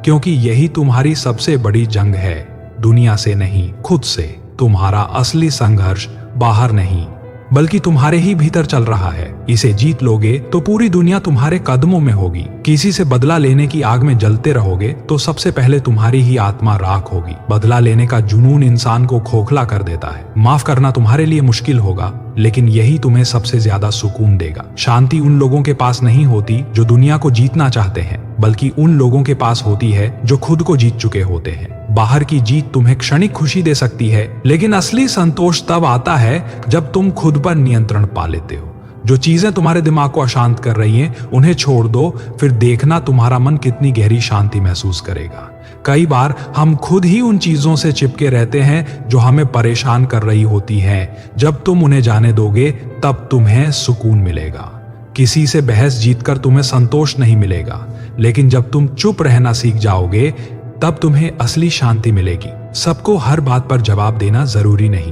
क्योंकि यही तुम्हारी सबसे बड़ी जंग है, दुनिया से नहीं खुद से। तुम्हारा असली संघर्ष बाहर नहीं बल्कि तुम्हारे ही भीतर चल रहा है। इसे जीत लोगे तो पूरी दुनिया तुम्हारे कदमों में होगी। किसी से बदला लेने की आग में जलते रहोगे तो सबसे पहले तुम्हारी ही आत्मा राख होगी। बदला लेने का जुनून इंसान को खोखला कर देता है। माफ करना तुम्हारे लिए मुश्किल होगा, लेकिन यही तुम्हें सबसे ज्यादा सुकून देगा। शांति उन लोगों के पास नहीं होती जो दुनिया को जीतना चाहते हैं, बल्कि उन लोगों के पास होती है जो खुद को जीत चुके होते हैं। बाहर की जीत तुम्हें क्षणिक खुशी दे सकती है, लेकिन असली संतोष तब आता है जब तुम खुद पर नियंत्रण पा लेते हो। जो चीजें तुम्हारे दिमाग को अशांत कर रही हैं उन्हें छोड़ दो, फिर देखना तुम्हारा मन कितनी गहरी शांति महसूस करेगा। कई बार हम खुद ही उन चीजों से चिपके रहते हैं जो हमें परेशान कर रही होती हैं। जब तुम उन्हें जाने दोगे तब तुम्हें सुकून मिलेगा। किसी से बहस जीतकर तुम्हें संतोष नहीं मिलेगा, लेकिन जब तुम चुप रहना सीख जाओगे तब तुम्हें असली शांति मिलेगी। सबको हर बात पर जवाब देना जरूरी नहीं।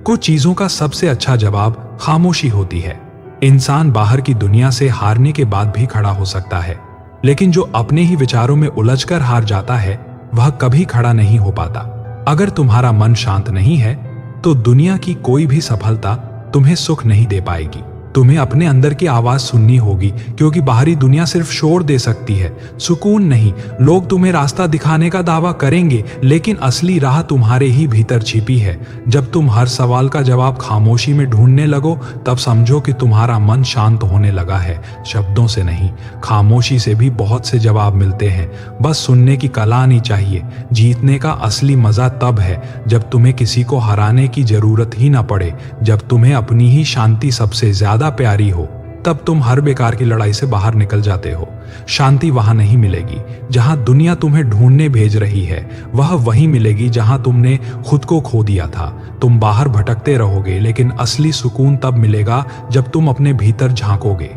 कुछ चीजों का सबसे अच्छा जवाब खामोशी होती है। इंसान बाहर की दुनिया से हारने के बाद भी खड़ा हो सकता है, लेकिन जो अपने ही विचारों में उलझकर हार जाता है वह कभी खड़ा नहीं हो पाता। अगर तुम्हारा मन शांत नहीं है तो दुनिया की कोई भी सफलता तुम्हें सुख नहीं दे पाएगी। तुम्हें अपने अंदर की आवाज सुननी होगी, क्योंकि बाहरी दुनिया सिर्फ शोर दे सकती है, सुकून नहीं। लोग तुम्हें रास्ता दिखाने का दावा करेंगे, लेकिन असली राह तुम्हारे ही भीतर छिपी है। जब तुम हर सवाल का जवाब खामोशी में ढूंढने लगो तब समझो कि तुम्हारा मन शांत होने लगा है। शब्दों से नहीं, खामोशी से भी बहुत से जवाब मिलते हैं। बस सुनने की कला आनी चाहिए। जीतने का असली मजा तब है जब तुम्हें किसी को हराने की जरूरत ही ना पड़े, जब तुम्हें अपनी ही शांति सबसे ज्यादा प्यारी हो। तब तुम हर बेकार की लड़ाई से बाहर निकल जाते हो। शांति वहां नहीं मिलेगी जहां दुनिया तुम्हें ढूंढने भेज रही है, वह वहीं मिलेगी जहां तुमने खुद को खो दिया था। तुम बाहर भटकते रहोगे, लेकिन असली सुकून तब मिलेगा जब तुम अपने भीतर झांकोगे।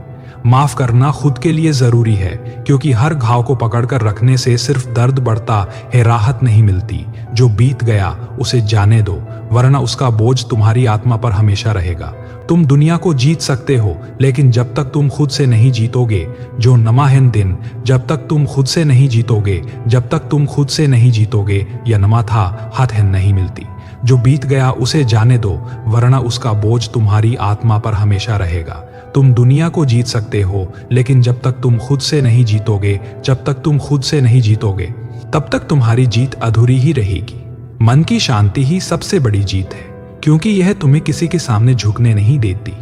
माफ करना खुद के लिए जरूरी है, क्योंकि हर घाव को पकड़कर रखने से सिर्फ दर्द बढ़ता है, राहत नहीं मिलती। जो बीत गया उसे जाने दो, वरना उसका बोझ तुम्हारी आत्मा पर हमेशा रहेगा। तुम दुनिया को जीत सकते हो, लेकिन जब तक तुम खुद से नहीं जीतोगे, जो नमाहन दिन, जब तक तुम खुद से नहीं जीतोगे, जब तक तुम खुद से नहीं जीतोगे, यह नमा था हथहन नहीं मिलती। जो बीत गया उसे जाने दो, वरना उसका बोझ तुम्हारी आत्मा पर हमेशा रहेगा। तुम दुनिया को जीत सकते हो, लेकिन जब तक तुम खुद से नहीं जीतोगे, जब तक तुम खुद से नहीं जीतोगे, तब तक तुम्हारी जीत अधूरी ही रहेगी। मन की शांति ही सबसे बड़ी जीत है, क्योंकि यह तुम्हें किसी के सामने झुकने नहीं देती।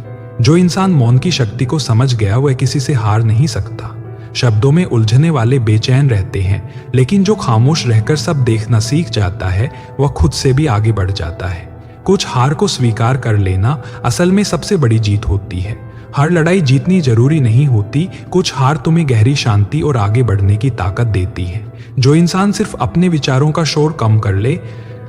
जो इंसान मौन की शक्ति को समझ गया, वह किसी से हार नहीं सकता। शब्दों में उलझने वाले बेचैन रहते हैं, लेकिन जो खामोश रहकर सब देखना सीख जाता है, वह खुद से भी आगे बढ़ जाता है। कुछ हार को स्वीकार कर लेना असल में सबसे बड़ी जीत होती है। हर लड़ाई जीतनी जरूरी नहीं होती, कुछ हार तुम्हें गहरी शांति और आगे बढ़ने की ताकत देती है। जो इंसान सिर्फ अपने विचारों का शोर कम कर ले,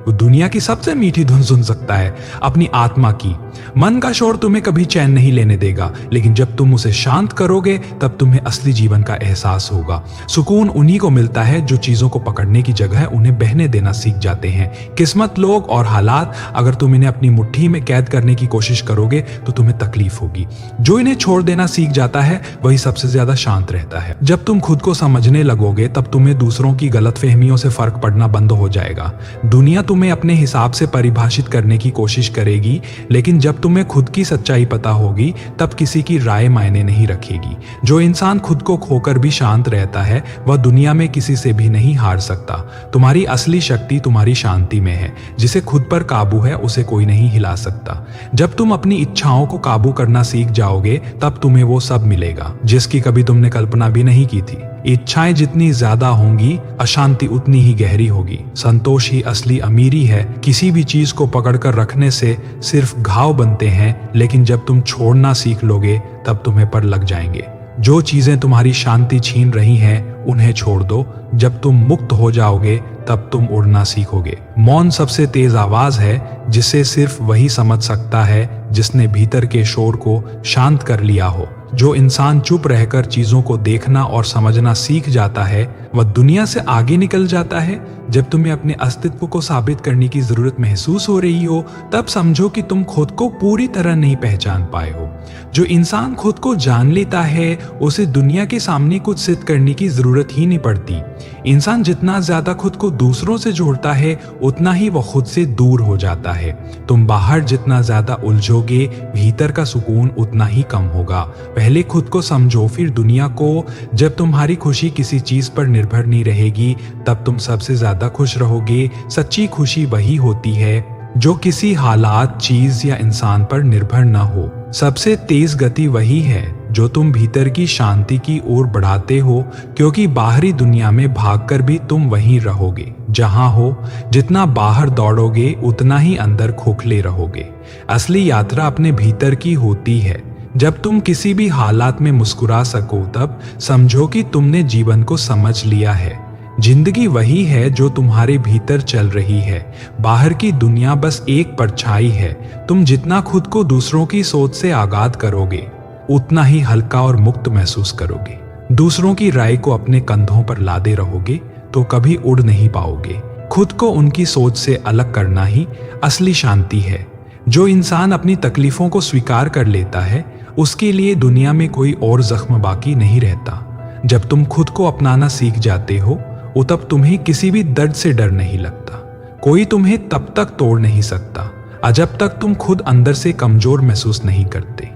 वो दुनिया की सबसे मीठी धुन सुन सकता है, अपनी आत्मा की। मन का शोर तुम्हें कभी चैन नहीं लेने देगा, लेकिन जब तुम उसे शांत करोगे, तब तुम्हें असली जीवन का एहसास होगा। सुकून उन्हीं को मिलता है जो चीजों को पकड़ने की जगह उन्हें बहने देना सीख जाते हैं। किस्मत, लोग और हालात, अगर तुम इन्हें अपनी मुट्ठी में कैद करने की कोशिश करोगे तो तुम्हें तकलीफ होगी। जो इन्हें छोड़ देना सीख जाता है, वही सबसे ज्यादा शांत रहता है। जब तुम खुद को समझने लगोगे, तब तुम्हें दूसरों की गलतफहमियों से फर्क पड़ना बंद हो जाएगा। दुनिया तुम्हें अपने हिसाब से परिभाषित करने की कोशिश करेगी, लेकिन जब तुम्हें खुद की सच्चाई पता होगी, तब किसी की राय मायने नहीं रखेगी। जो इंसान खुद को खोकर भी शांत रहता है, वह दुनिया में किसी से भी नहीं हार सकता। तुम्हारी असली शक्ति तुम्हारी शांति में है। जिसे खुद पर काबू है, उसे कोई नहीं हिला सकता। जब तुम अपनी इच्छाओं को काबू करना सीख जाओगे, तब तुम्हें वो सब मिलेगा जिसकी कभी तुमने कल्पना भी नहीं की थी। इच्छाएं जितनी ज्यादा होंगी, अशांति उतनी ही गहरी होगी। संतोष ही असली अमीरी है। किसी भी चीज को पकड़कर रखने से सिर्फ घाव बनते हैं, लेकिन जब तुम छोड़ना सीख लोगे, तब तुम्हें पर लग जाएंगे। जो चीजें तुम्हारी शांति छीन रही हैं, उन्हें छोड़ दो। जब तुम मुक्त हो जाओगे, तब तुम उड़ना सीखोगे। मौन सबसे तेज आवाज है, जिसे सिर्फ वही समझ सकता है जिसने भीतर के शोर को शांत कर लिया हो। जो इंसान चुप रहकर चीजों को देखना और समझना सीख जाता है, वह दुनिया से आगे निकल जाता है। जब तुम्हें अपने अस्तित्व को साबित करने की जरूरत महसूस हो रही हो, तब समझो कि तुम खुद को पूरी तरह नहीं पहचान पाए हो। जो इंसान खुद को जान लेता है, उसे दुनिया के सामने कुछ सिद्ध करने की जरूरत ही नहीं पड़ती। इंसान जितना ज्यादा खुद को दूसरों से जोड़ता है, उतना ही वह खुद से दूर हो जाता है। तुम बाहर जितना ज्यादा उलझोगे, भीतर का सुकून उतना ही कम होगा। पहले खुद को समझो, फिर दुनिया को। जब तुम्हारी खुशी किसी चीज पर निर्भर नहीं रहेगी, तब तुम सबसे ज्यादा खुश रहोगे। सच्ची खुशी वही होती है जो किसी हालात, चीज या इंसान पर निर्भर न हो। सबसे तेज गति वही है जो तुम भीतर की शांति की ओर बढ़ाते हो, क्योंकि बाहरी दुनिया में भागकर भी तुम वहीं रहोगे जहां हो। जितना बाहर दौड़ोगे, उतना ही अंदर खोखले रहोगे। असली यात्रा अपने भीतर की होती है। जब तुम किसी भी हालात में मुस्कुरा सको, तब समझो कि तुमने जीवन को समझ लिया है। जिंदगी वही है जो तुम्हारे भीतर चल रही है। बाहर की दुनिया बस एक परछाई है। तुम जितना खुद को दूसरों की सोच से आगाद करोगे, उतना ही हल्का और मुक्त महसूस करोगे। दूसरों की राय को अपने कंधों पर लादे रहोगे तो कभी उड़ नहीं पाओगे। खुद को उनकी सोच से अलग करना ही असली शांति है। जो इंसान अपनी तकलीफों को स्वीकार कर लेता है, उसके लिए दुनिया में कोई और जख्म बाकी नहीं रहता। जब तुम खुद को अपनाना सीख जाते हो, तब तुम्हें किसी भी दर्द से डर नहीं लगता। कोई तुम्हें तब तक तोड़ नहीं सकता जब तक तुम खुद अंदर से कमजोर महसूस नहीं करते।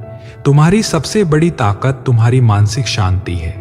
तुम्हारी सबसे बड़ी ताकत तुम्हारी मानसिक शांति है।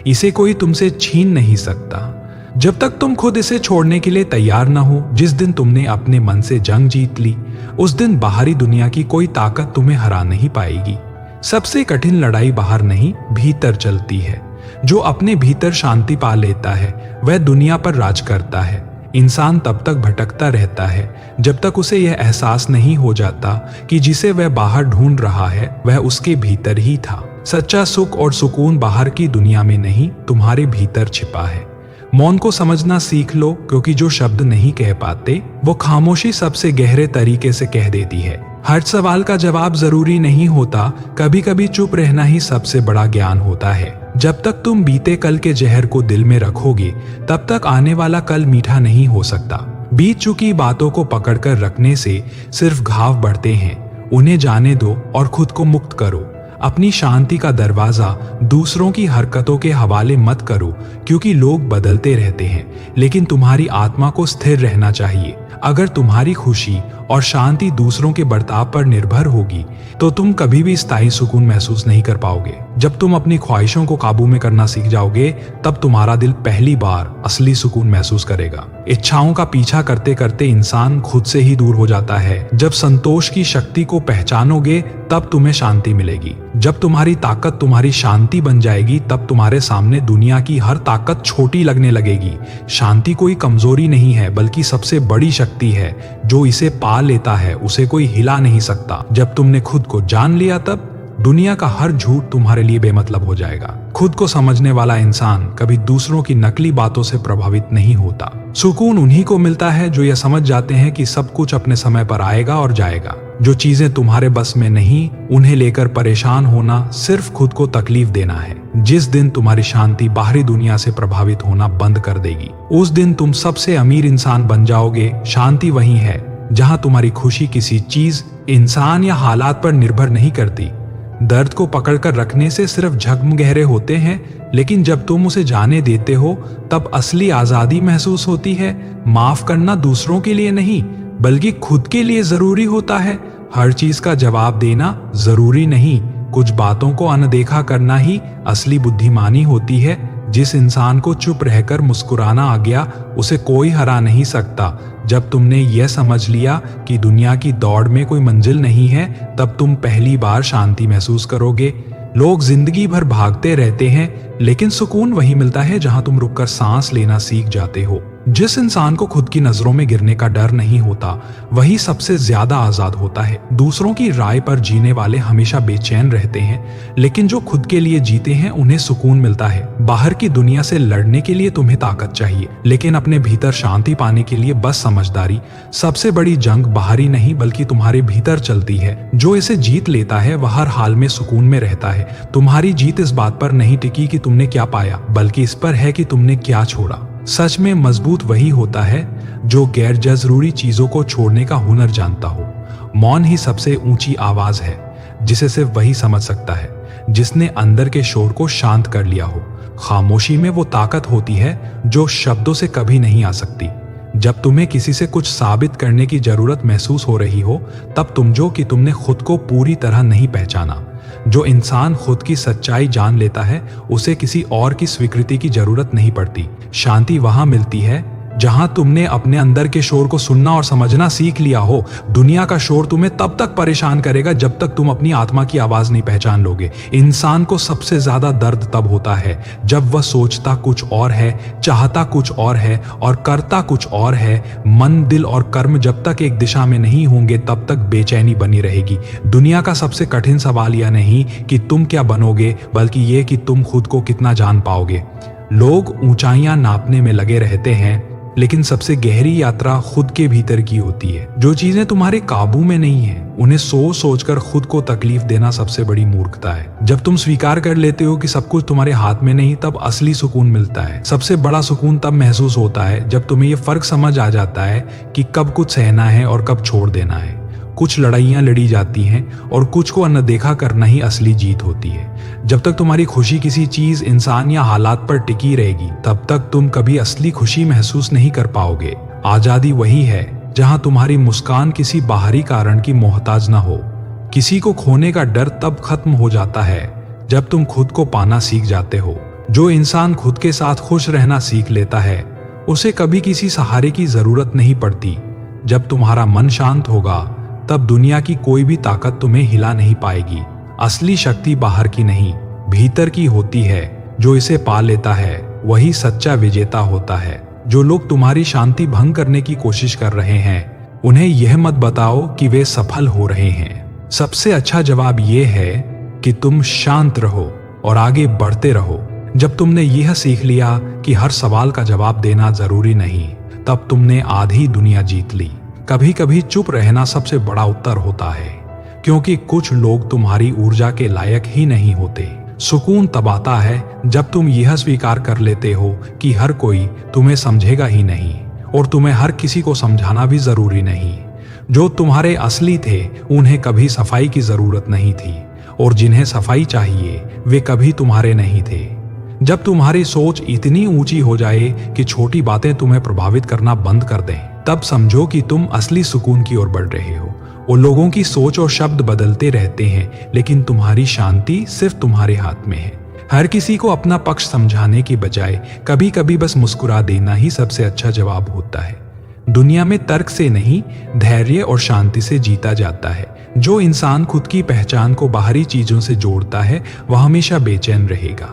इसे कोई तुमसे छीन नहीं सकता जब तक तुम खुद इसे छोड़ने के लिए तैयार ना हो। जिस दिन तुमने अपने मन से जंग जीत ली, उस दिन बाहरी दुनिया की कोई ताकत तुम्हें हरा नहीं पाएगी। सबसे कठिन लड़ाई बाहर नहीं, भीतर चलती है। जो अपने भीतर शांति पा लेता है, वह दुनिया पर राज करता है। इंसान तब तक भटकता रहता है जब तक उसे यह एहसास नहीं हो जाता कि जिसे वह बाहर ढूंढ रहा है, वह उसके भीतर ही था। सच्चा सुख और सुकून बाहर की दुनिया में नहीं, तुम्हारे भीतर छिपा है। मौन को समझना सीख लो, क्योंकि जो शब्द नहीं कह पाते वो खामोशी सबसे गहरे तरीके से कह देती है। हर सवाल का जवाब जरूरी नहीं होता, कभी कभी चुप रहना ही सबसे बड़ा ज्ञान होता है। जब तक तुम बीते कल के जहर को दिल में रखोगे, तब तक आने वाला कल मीठा नहीं हो सकता। बीत चुकी बातों को पकड़कर रखने से सिर्फ घाव बढ़ते हैं। उन्हें जाने दो और खुद को मुक्त करो। अपनी शांति का दरवाजा दूसरों की हरकतों के हवाले मत करो, क्योंकि लोग बदलते रहते हैं, लेकिन तुम्हारी आत्मा को स्थिर रहना चाहिए। अगर तुम्हारी खुशी और शांति दूसरों के बर्ताव पर निर्भर होगी, तो तुम कभी भी स्थायी सुकून महसूस नहीं कर पाओगे। जब तुम अपनी ख्वाहिशों को काबू में करना सीख जाओगे, तब तुम्हारा दिल पहली बार असली सुकून महसूस करेगा। इच्छाओं का पीछा करते करते इंसान खुद से ही दूर हो जाता है। जब संतोष की शक्ति को पहचानोगे, तब तुम्हें शांति मिलेगी। जब तुम्हारी ताकत तुम्हारी शांति बन जाएगी, तब तुम्हारे सामने दुनिया की हर ताकत छोटी लगने लगेगी। शांति कोई कमजोरी नहीं है, बल्कि सबसे बड़ी शक्ति है। जो इसे पा लेता है, उसे कोई हिला नहीं सकता। जब तुमने खुद को जान लिया, तब दुनिया का हर झूठ तुम्हारे लिए बेमतलब हो जाएगा। खुद को समझने वाला इंसान कभी दूसरों की नकली बातों से प्रभावित नहीं होता। सुकून उन्हीं को मिलता है जो यह समझ जाते हैं कि सब कुछ अपने समय पर आएगा और जाएगा। जो चीजें तुम्हारे बस में नहीं, उन्हें लेकर परेशान होना सिर्फ खुद को तकलीफ देना है। जिस दिन तुम्हारी शांति बाहरी दुनिया से प्रभावित होना बंद कर देगी, उस दिन तुम सबसे अमीर इंसान बन जाओगे। शांति वही है जहां तुम्हारी खुशी किसी चीज, इंसान या हालात पर निर्भर नहीं करती। दर्द को पकड़कर रखने से सिर्फ जख्म गहरे होते हैं, लेकिन जब तुम उसे जाने देते हो, तब असली आजादी महसूस होती है। माफ करना दूसरों के लिए नहीं, बल्कि खुद के लिए जरूरी होता है। हर चीज का जवाब देना जरूरी नहीं, कुछ बातों को अनदेखा करना ही असली बुद्धिमानी होती है। जिस इंसान को चुप रहकर मुस्कुराना आ गया, उसे कोई हरा नहीं सकता। जब तुमने यह समझ लिया कि दुनिया की दौड़ में कोई मंजिल नहीं है, तब तुम पहली बार शांति महसूस करोगे। लोग जिंदगी भर भागते रहते हैं, लेकिन सुकून वही मिलता है जहां तुम रुककर सांस लेना सीख जाते हो। जिस इंसान को खुद की नजरों में गिरने का डर नहीं होता, वही सबसे ज्यादा आजाद होता है। दूसरों की राय पर जीने वाले हमेशा बेचैन रहते हैं, लेकिन जो खुद के लिए जीते हैं, उन्हें सुकून मिलता है। बाहर की दुनिया से लड़ने के लिए तुम्हें ताकत चाहिए, लेकिन अपने भीतर शांति पाने के लिए बस समझदारी। सबसे बड़ी जंग बाहरी नहीं, बल्कि तुम्हारे भीतर चलती है। जो इसे जीत लेता है, वह हर हाल में सुकून में रहता है। तुम्हारी जीत इस बात पर नहीं टिकी कि तुमने क्या पाया, बल्कि इस पर है कि तुमने क्या छोड़ा। सच में मजबूत वही होता है जो गैर जरूरी चीजों को छोड़ने का हुनर जानता हो। मौन ही सबसे ऊंची आवाज है, जिसे सिर्फ वही समझ सकता है जिसने अंदर के शोर को शांत कर लिया हो। खामोशी में वो ताकत होती है जो शब्दों से कभी नहीं आ सकती। जब तुम्हें किसी से कुछ साबित करने की जरूरत महसूस हो रही हो, तब समझो कि तुमने खुद को पूरी तरह नहीं पहचाना। जो इंसान खुद की सच्चाई जान लेता है, उसे किसी और की स्वीकृति की जरूरत नहीं पड़ती। शांति वहां मिलती है जहां तुमने अपने अंदर के शोर को सुनना और समझना सीख लिया हो। दुनिया का शोर तुम्हें तब तक परेशान करेगा जब तक तुम अपनी आत्मा की आवाज नहीं पहचान लोगे। इंसान को सबसे ज्यादा दर्द तब होता है जब वह सोचता कुछ और है, चाहता कुछ और है और करता कुछ और है। मन, दिल और कर्म जब तक एक दिशा में नहीं होंगे, तब तक बेचैनी बनी रहेगी। दुनिया का सबसे कठिन सवाल यह नहीं कि तुम क्या बनोगे, बल्कि यह कि तुम खुद को कितना जान पाओगे। लोग ऊंचाइयां नापने में लगे रहते हैं, लेकिन सबसे गहरी यात्रा खुद के भीतर की होती है। जो चीजें तुम्हारे काबू में नहीं है, उन्हें सोच सोचकर खुद को तकलीफ देना सबसे बड़ी मूर्खता है। जब तुम स्वीकार कर लेते हो कि सब कुछ तुम्हारे हाथ में नहीं, तब असली सुकून मिलता है। सबसे बड़ा सुकून तब महसूस होता है जब तुम्हें यह फर्क समझ आ जाता है कि कब कुछ सहना है और कब छोड़ देना है। कुछ लड़ाइयां लड़ी जाती हैं और कुछ को अनदेखा करना ही असली जीत होती है। जब तक तुम्हारी खुशी किसी चीज, इंसान या हालात पर टिकी रहेगी, तब तक तुम कभी असली खुशी महसूस नहीं कर पाओगे। आजादी वही है जहां तुम्हारी मुस्कान किसी बाहरी कारण की मोहताज ना हो। किसी को खोने का डर तब खत्म हो जाता है जब तुम खुद को पाना सीख जाते हो। जो इंसान खुद के साथ खुश रहना सीख लेता है, उसे कभी किसी सहारे की जरूरत नहीं पड़ती। जब तुम्हारा मन शांत होगा, तब दुनिया की कोई भी ताकत तुम्हें हिला नहीं पाएगी। असली शक्ति बाहर की नहीं, भीतर की होती है। जो इसे पा लेता है, वही सच्चा विजेता होता है। जो लोग तुम्हारी शांति भंग करने की कोशिश कर रहे हैं, उन्हें यह मत बताओ कि वे सफल हो रहे हैं। सबसे अच्छा जवाब यह है कि तुम शांत रहो और आगे बढ़ते रहो। जब तुमने यह सीख लिया कि हर सवाल का जवाब देना जरूरी नहीं, तब तुमने आधी दुनिया जीत ली। कभी कभी चुप रहना सबसे बड़ा उत्तर होता है, क्योंकि कुछ लोग तुम्हारी ऊर्जा के लायक ही नहीं होते। सुकून तब आता है जब तुम यह स्वीकार कर लेते हो कि हर कोई तुम्हें समझेगा ही नहीं और तुम्हें हर किसी को समझाना भी जरूरी नहीं। जो तुम्हारे असली थे उन्हें कभी सफाई की जरूरत नहीं थी, और जिन्हें सफाई चाहिए वे कभी तुम्हारे नहीं थे। जब तुम्हारी सोच इतनी ऊंची हो जाए कि छोटी बातें तुम्हें प्रभावित करना बंद कर दें, तब समझो कि तुम असली सुकून की ओर बढ़ रहे हो। वो लोगों की सोच और शब्द बदलते रहते हैं, लेकिन तुम्हारी शांति सिर्फ तुम्हारे हाथ में है। हर किसी को अपना पक्ष समझाने की बजाय कभी कभी बस मुस्कुरा देना ही सबसे अच्छा जवाब होता है। दुनिया में तर्क से नहीं, धैर्य और शांति से जीता जाता है। जो इंसान खुद की पहचान को बाहरी चीजों से जोड़ता है वह हमेशा बेचैन रहेगा।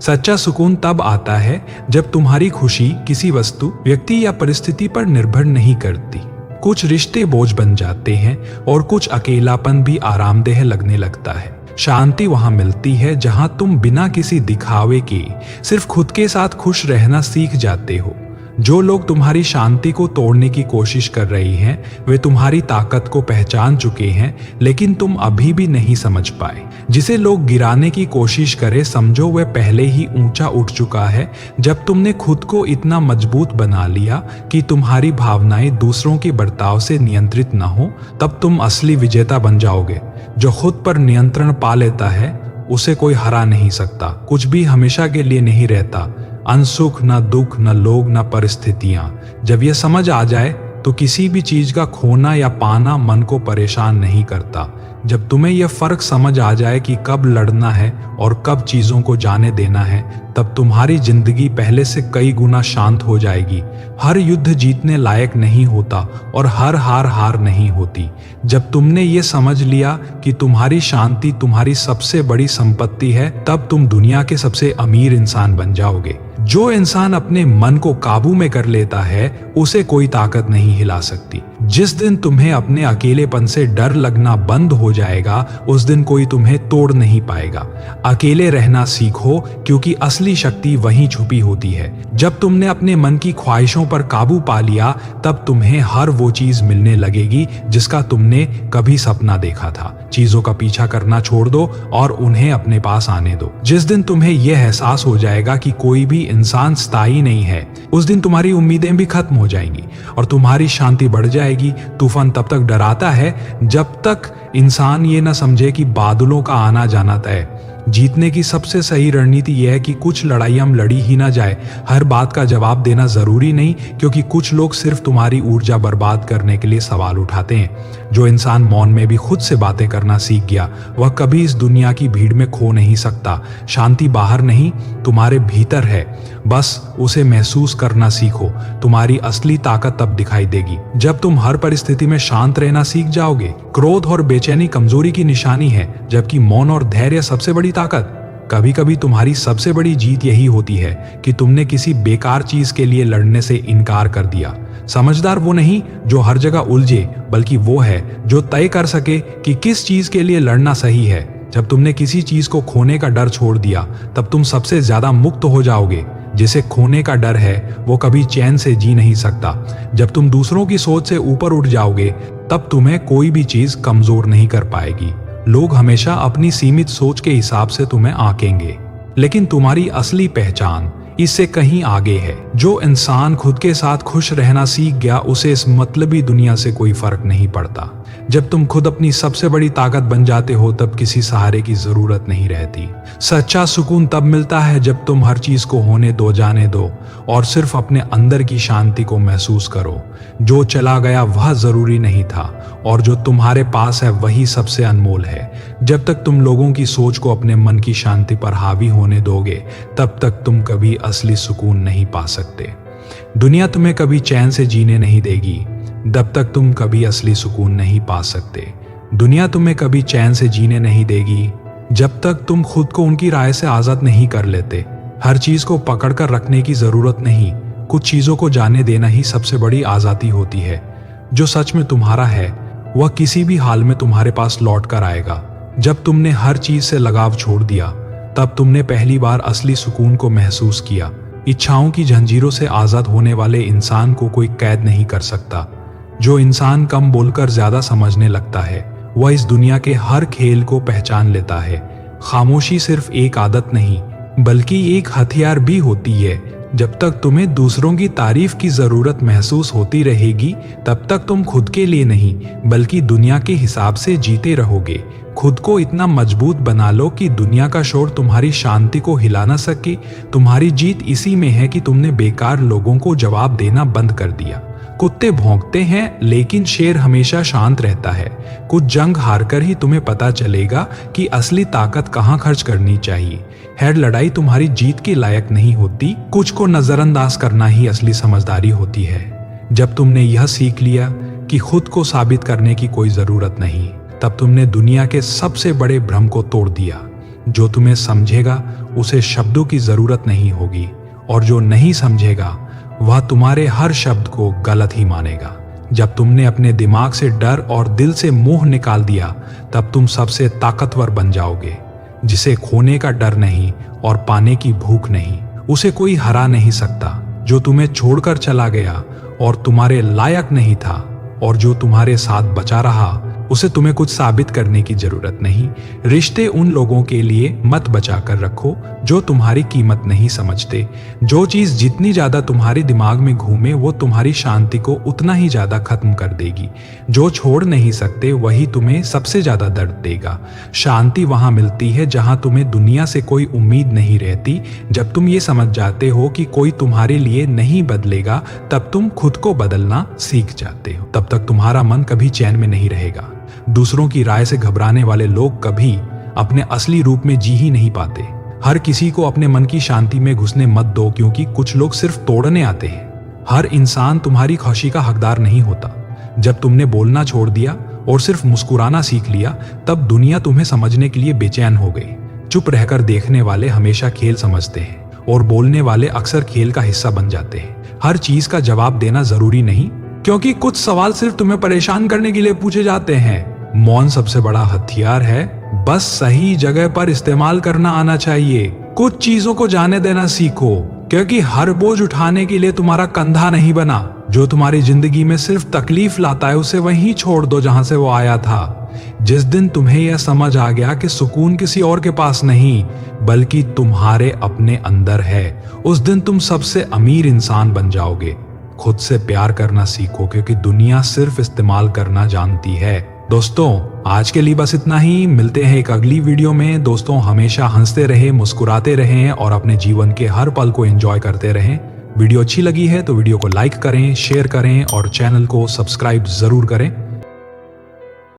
सच्चा सुकून तब आता है जब तुम्हारी खुशी किसी वस्तु, व्यक्ति या परिस्थिति पर निर्भर नहीं करती। कुछ रिश्ते बोझ बन जाते हैं और कुछ अकेलापन भी आरामदेह लगने लगता है। शांति वहां मिलती है जहां तुम बिना किसी दिखावे के सिर्फ खुद के साथ खुश रहना सीख जाते हो। जो लोग तुम्हारी शांति को तोड़ने की कोशिश कर रही हैं, वे तुम्हारी ताकत को पहचान चुके हैं, लेकिन तुम अभी भी नहीं समझ पाए। जिसे लोग गिराने की कोशिश करें, समझो वह पहले ही ऊंचा उठ चुका है। जब तुमने खुद को इतना मजबूत बना लिया कि तुम्हारी भावनाएं दूसरों के बर्ताव से नियंत्रित न हो, तब तुम असली विजेता बन जाओगे। जो खुद पर नियंत्रण पा लेता है उसे कोई हरा नहीं सकता। कुछ भी हमेशा के लिए नहीं रहता, अनसुख, न दुख, न लोग, न परिस्थितियां। जब यह समझ आ जाए तो किसी भी चीज का खोना या पाना मन को परेशान नहीं करता। जब तुम्हें यह फर्क समझ आ जाए कि कब लड़ना है और कब चीजों को जाने देना है, तब तुम्हारी जिंदगी पहले से कई गुना शांत हो जाएगी। हर युद्ध जीतने लायक नहीं होता और हर हार नहीं होती। जब तुमने ये समझ लिया कि तुम्हारी शांति तुम्हारी सबसे बड़ी संपत्ति है, तब तुम दुनिया के सबसे अमीर इंसान बन जाओगे। जो इंसान अपने मन को काबू में कर लेता है उसे कोई ताकत नहीं हिला सकती। जिस दिन तुम्हें अपने अकेलेपन से डर लगना बंद हो जाएगा, उस दिन कोई तुम्हें तोड़ नहीं पाएगा। अकेले रहना सीखो, क्योंकि असली शक्ति वहीं छुपी होती है। जब तुमने अपने मन की ख्वाहिशों पर काबू पा लिया, तब तुम्हें हर वो चीज मिलने लगेगी जिसका तुमने कभी सपना देखा था। चीजों का पीछा करना छोड़ दो और उन्हें अपने पास आने दो। जिस दिन तुम्हें यह एहसास हो जाएगा कि कोई भी इंसान स्थायी नहीं है, उस दिन तुम्हारी उम्मीदें भी खत्म हो जाएंगी और तुम्हारी शांति बढ़ जाएगी। तूफान तब तक डराता है जब तक इंसान ये न समझे कि बादलों का आना जाना तय। जीतने की सबसे सही रणनीति यह है कि कुछ लड़ाई हम लड़ी ही ना जाए। हर बात का जवाब देना जरूरी नहीं, क्योंकि कुछ लोग सिर्फ तुम्हारी ऊर्जा बर्बाद करने के लिए सवाल उठाते हैं। जो इंसान मौन में भी खुद से बातें करना सीख गया, वह कभी इस दुनिया की भीड़ में खो नहीं सकता। शांति बाहर नहीं, तुम्हारे भीतर है। बस उसे महसूस करना सीखो। तुम्हारी असली ताकत तब दिखाई देगी जब तुम हर परिस्थिति में शांत रहना सीख जाओगे। क्रोध और बेचैनी कमजोरी की निशानी है, जबकि मौन और धैर्य सबसे बड़ी ताकत। कभी कभी तुम्हारी सबसे बड़ी जीत यही होती है कि तुमने किसी बेकार चीज के लिए लड़ने से इनकार कर दिया। समझदार वो नहीं जो हर जगह उलझे, बल्कि वो है जो तय कर सके कि किस चीज के लिए लड़ना सही है। जब तुमने किसी चीज को खोने का डर छोड़ दिया, तब तुम सबसे ज्यादा मुक्त हो जाओगे। जिसे खोने का डर है वो कभी चैन से जी नहीं सकता। जब तुम दूसरों की सोच से ऊपर उठ जाओगे, तब तुम्हें कोई भी चीज कमजोर नहीं कर पाएगी। लोग हमेशा अपनी सीमित सोच के हिसाब से तुम्हें आंकेंगे, लेकिन तुम्हारी असली पहचान इससे कहीं आगे है। जो इंसान खुद के साथ खुश रहना सीख गया, उसे इस मतलबी दुनिया से कोई फर्क नहीं पड़ता। जब तुम खुद अपनी सबसे बड़ी ताकत बन जाते हो, तब किसी सहारे की जरूरत नहीं रहती। सच्चा सुकून तब मिलता है जब तुम हर चीज को होने दो, जाने दो और सिर्फ अपने अंदर की शांति को महसूस करो। जो चला गया वह जरूरी नहीं था और जो तुम्हारे पास है वही सबसे अनमोल है। जब तक तुम लोगों की सोच को अपने मन की शांति पर हावी होने दोगे, तब तक तुम कभी असली सुकून नहीं पा सकते। दुनिया तुम्हें कभी चैन से जीने नहीं देगी जब तक तुम कभी असली सुकून नहीं पा सकते। दुनिया तुम्हें कभी चैन से जीने नहीं देगी जब तक तुम खुद को उनकी राय से आजाद नहीं कर लेते। हर चीज को पकड़ कर रखने की जरूरत नहीं, कुछ चीजों को जाने देना ही सबसे बड़ी आजादी होती है। जो सच में तुम्हारा है वह किसी भी हाल में तुम्हारे पास लौट कर आएगा। जब तुमने हर चीज से लगाव छोड़ दिया, तब तुमने पहली बार असली सुकून को महसूस किया। इच्छाओं की जंजीरों से आजाद होने वाले इंसान को कोई कैद नहीं कर सकता। जो इंसान कम बोलकर ज्यादा समझने लगता है, वह इस दुनिया के हर खेल को पहचान लेता है। खामोशी सिर्फ एक आदत नहीं, बल्कि एक हथियार भी होती है। जब तक तुम्हें दूसरों की तारीफ की जरूरत महसूस होती रहेगी, तब तक तुम खुद के लिए नहीं, बल्कि दुनिया के हिसाब से जीते रहोगे। खुद को इतना मजबूत बना लो कि दुनिया का शोर तुम्हारी शांति को हिला ना सके। तुम्हारी जीत इसी में है कि तुमने बेकार लोगों को जवाब देना बंद कर दिया। कुत्ते भौंकते हैं, लेकिन शेर हमेशा शांत रहता है। कुछ जंग हारकर ही तुम्हें पता चलेगा कि असली ताकत कहाँ खर्च करनी चाहिए। हर लड़ाई तुम्हारी जीत के लायक नहीं होती। कुछ को नजरअंदाज करना ही असली समझदारी होती है। जब तुमने यह सीख लिया कि खुद को साबित करने की कोई जरूरत नहीं, तब तुमने दुनिया के सबसे बड़े भ्रम को तोड़ दिया। जो तुम्हें समझेगा उसे शब्दों की जरूरत नहीं होगी, और जो नहीं समझेगा वह तुम्हारे हर शब्द को गलत ही मानेगा। जब तुमने अपने दिमाग से डर और दिल से मोह निकाल दिया, तब तुम सबसे ताकतवर बन जाओगे। जिसे खोने का डर नहीं और पाने की भूख नहीं, उसे कोई हरा नहीं सकता। जो तुम्हें छोड़कर चला गया और तुम्हारे लायक नहीं था, और जो तुम्हारे साथ बचा रहा, उसे तुम्हें कुछ साबित करने की जरूरत नहीं। रिश्ते उन लोगों के लिए मत बचा कर रखो जो तुम्हारी कीमत नहीं समझते। जो चीज जितनी ज्यादा तुम्हारे दिमाग में घूमे, वो तुम्हारी शांति को उतना ही ज्यादा खत्म कर देगी। जो छोड़ नहीं सकते, वही तुम्हें सबसे ज्यादा दर्द देगा। शांति वहां मिलती है जहां तुम्हें दुनिया से कोई उम्मीद नहीं रहती। जब तुम ये समझ जाते हो कि कोई तुम्हारे लिए नहीं बदलेगा, तब तुम खुद को बदलना सीख जाते हो। तब तक तुम्हारा मन कभी चैन में नहीं रहेगा। दूसरों की राय से घबराने वाले लोग कभी अपने असली रूप में जी ही नहीं पाते। हर किसी को अपने मन की शांति में घुसने मत दो, क्योंकि कुछ लोग सिर्फ तोड़ने आते हैं। हर इंसान तुम्हारी खुशी का हकदार नहीं होता। जब तुमने बोलना छोड़ दिया और सिर्फ मुस्कुराना सीख लिया, तब दुनिया तुम्हें समझने के लिए बेचैन हो गई। चुप रहकर देखने वाले हमेशा खेल समझते हैं, और बोलने वाले अक्सर खेल का हिस्सा बन जाते हैं। हर चीज का जवाब देना जरूरी नहीं, क्योंकि कुछ सवाल सिर्फ तुम्हें परेशान करने के लिए पूछे जाते हैं। मौन सबसे बड़ा हथियार है, बस सही जगह पर इस्तेमाल करना आना चाहिए। कुछ चीजों को जाने देना सीखो, क्योंकि हर बोझ उठाने के लिए तुम्हारा कंधा नहीं बना। जो तुम्हारी जिंदगी में सिर्फ तकलीफ लाता है, उसे वहीं छोड़ दो जहां से वो आया था। जिस दिन तुम्हें यह समझ आ गया कि सुकून किसी और के पास नहीं, बल्कि तुम्हारे अपने अंदर है, उस दिन तुम सबसे अमीर इंसान बन जाओगे। खुद से प्यार करना सीखो, क्योंकि दुनिया सिर्फ इस्तेमाल करना जानती है। दोस्तों, आज के लिए बस इतना ही। मिलते हैं एक अगली वीडियो में। दोस्तों, हमेशा हंसते रहें, मुस्कुराते रहें और अपने जीवन के हर पल को एंजॉय करते रहें। वीडियो अच्छी लगी है तो वीडियो को लाइक करें, शेयर करें और चैनल को सब्सक्राइब जरूर करें।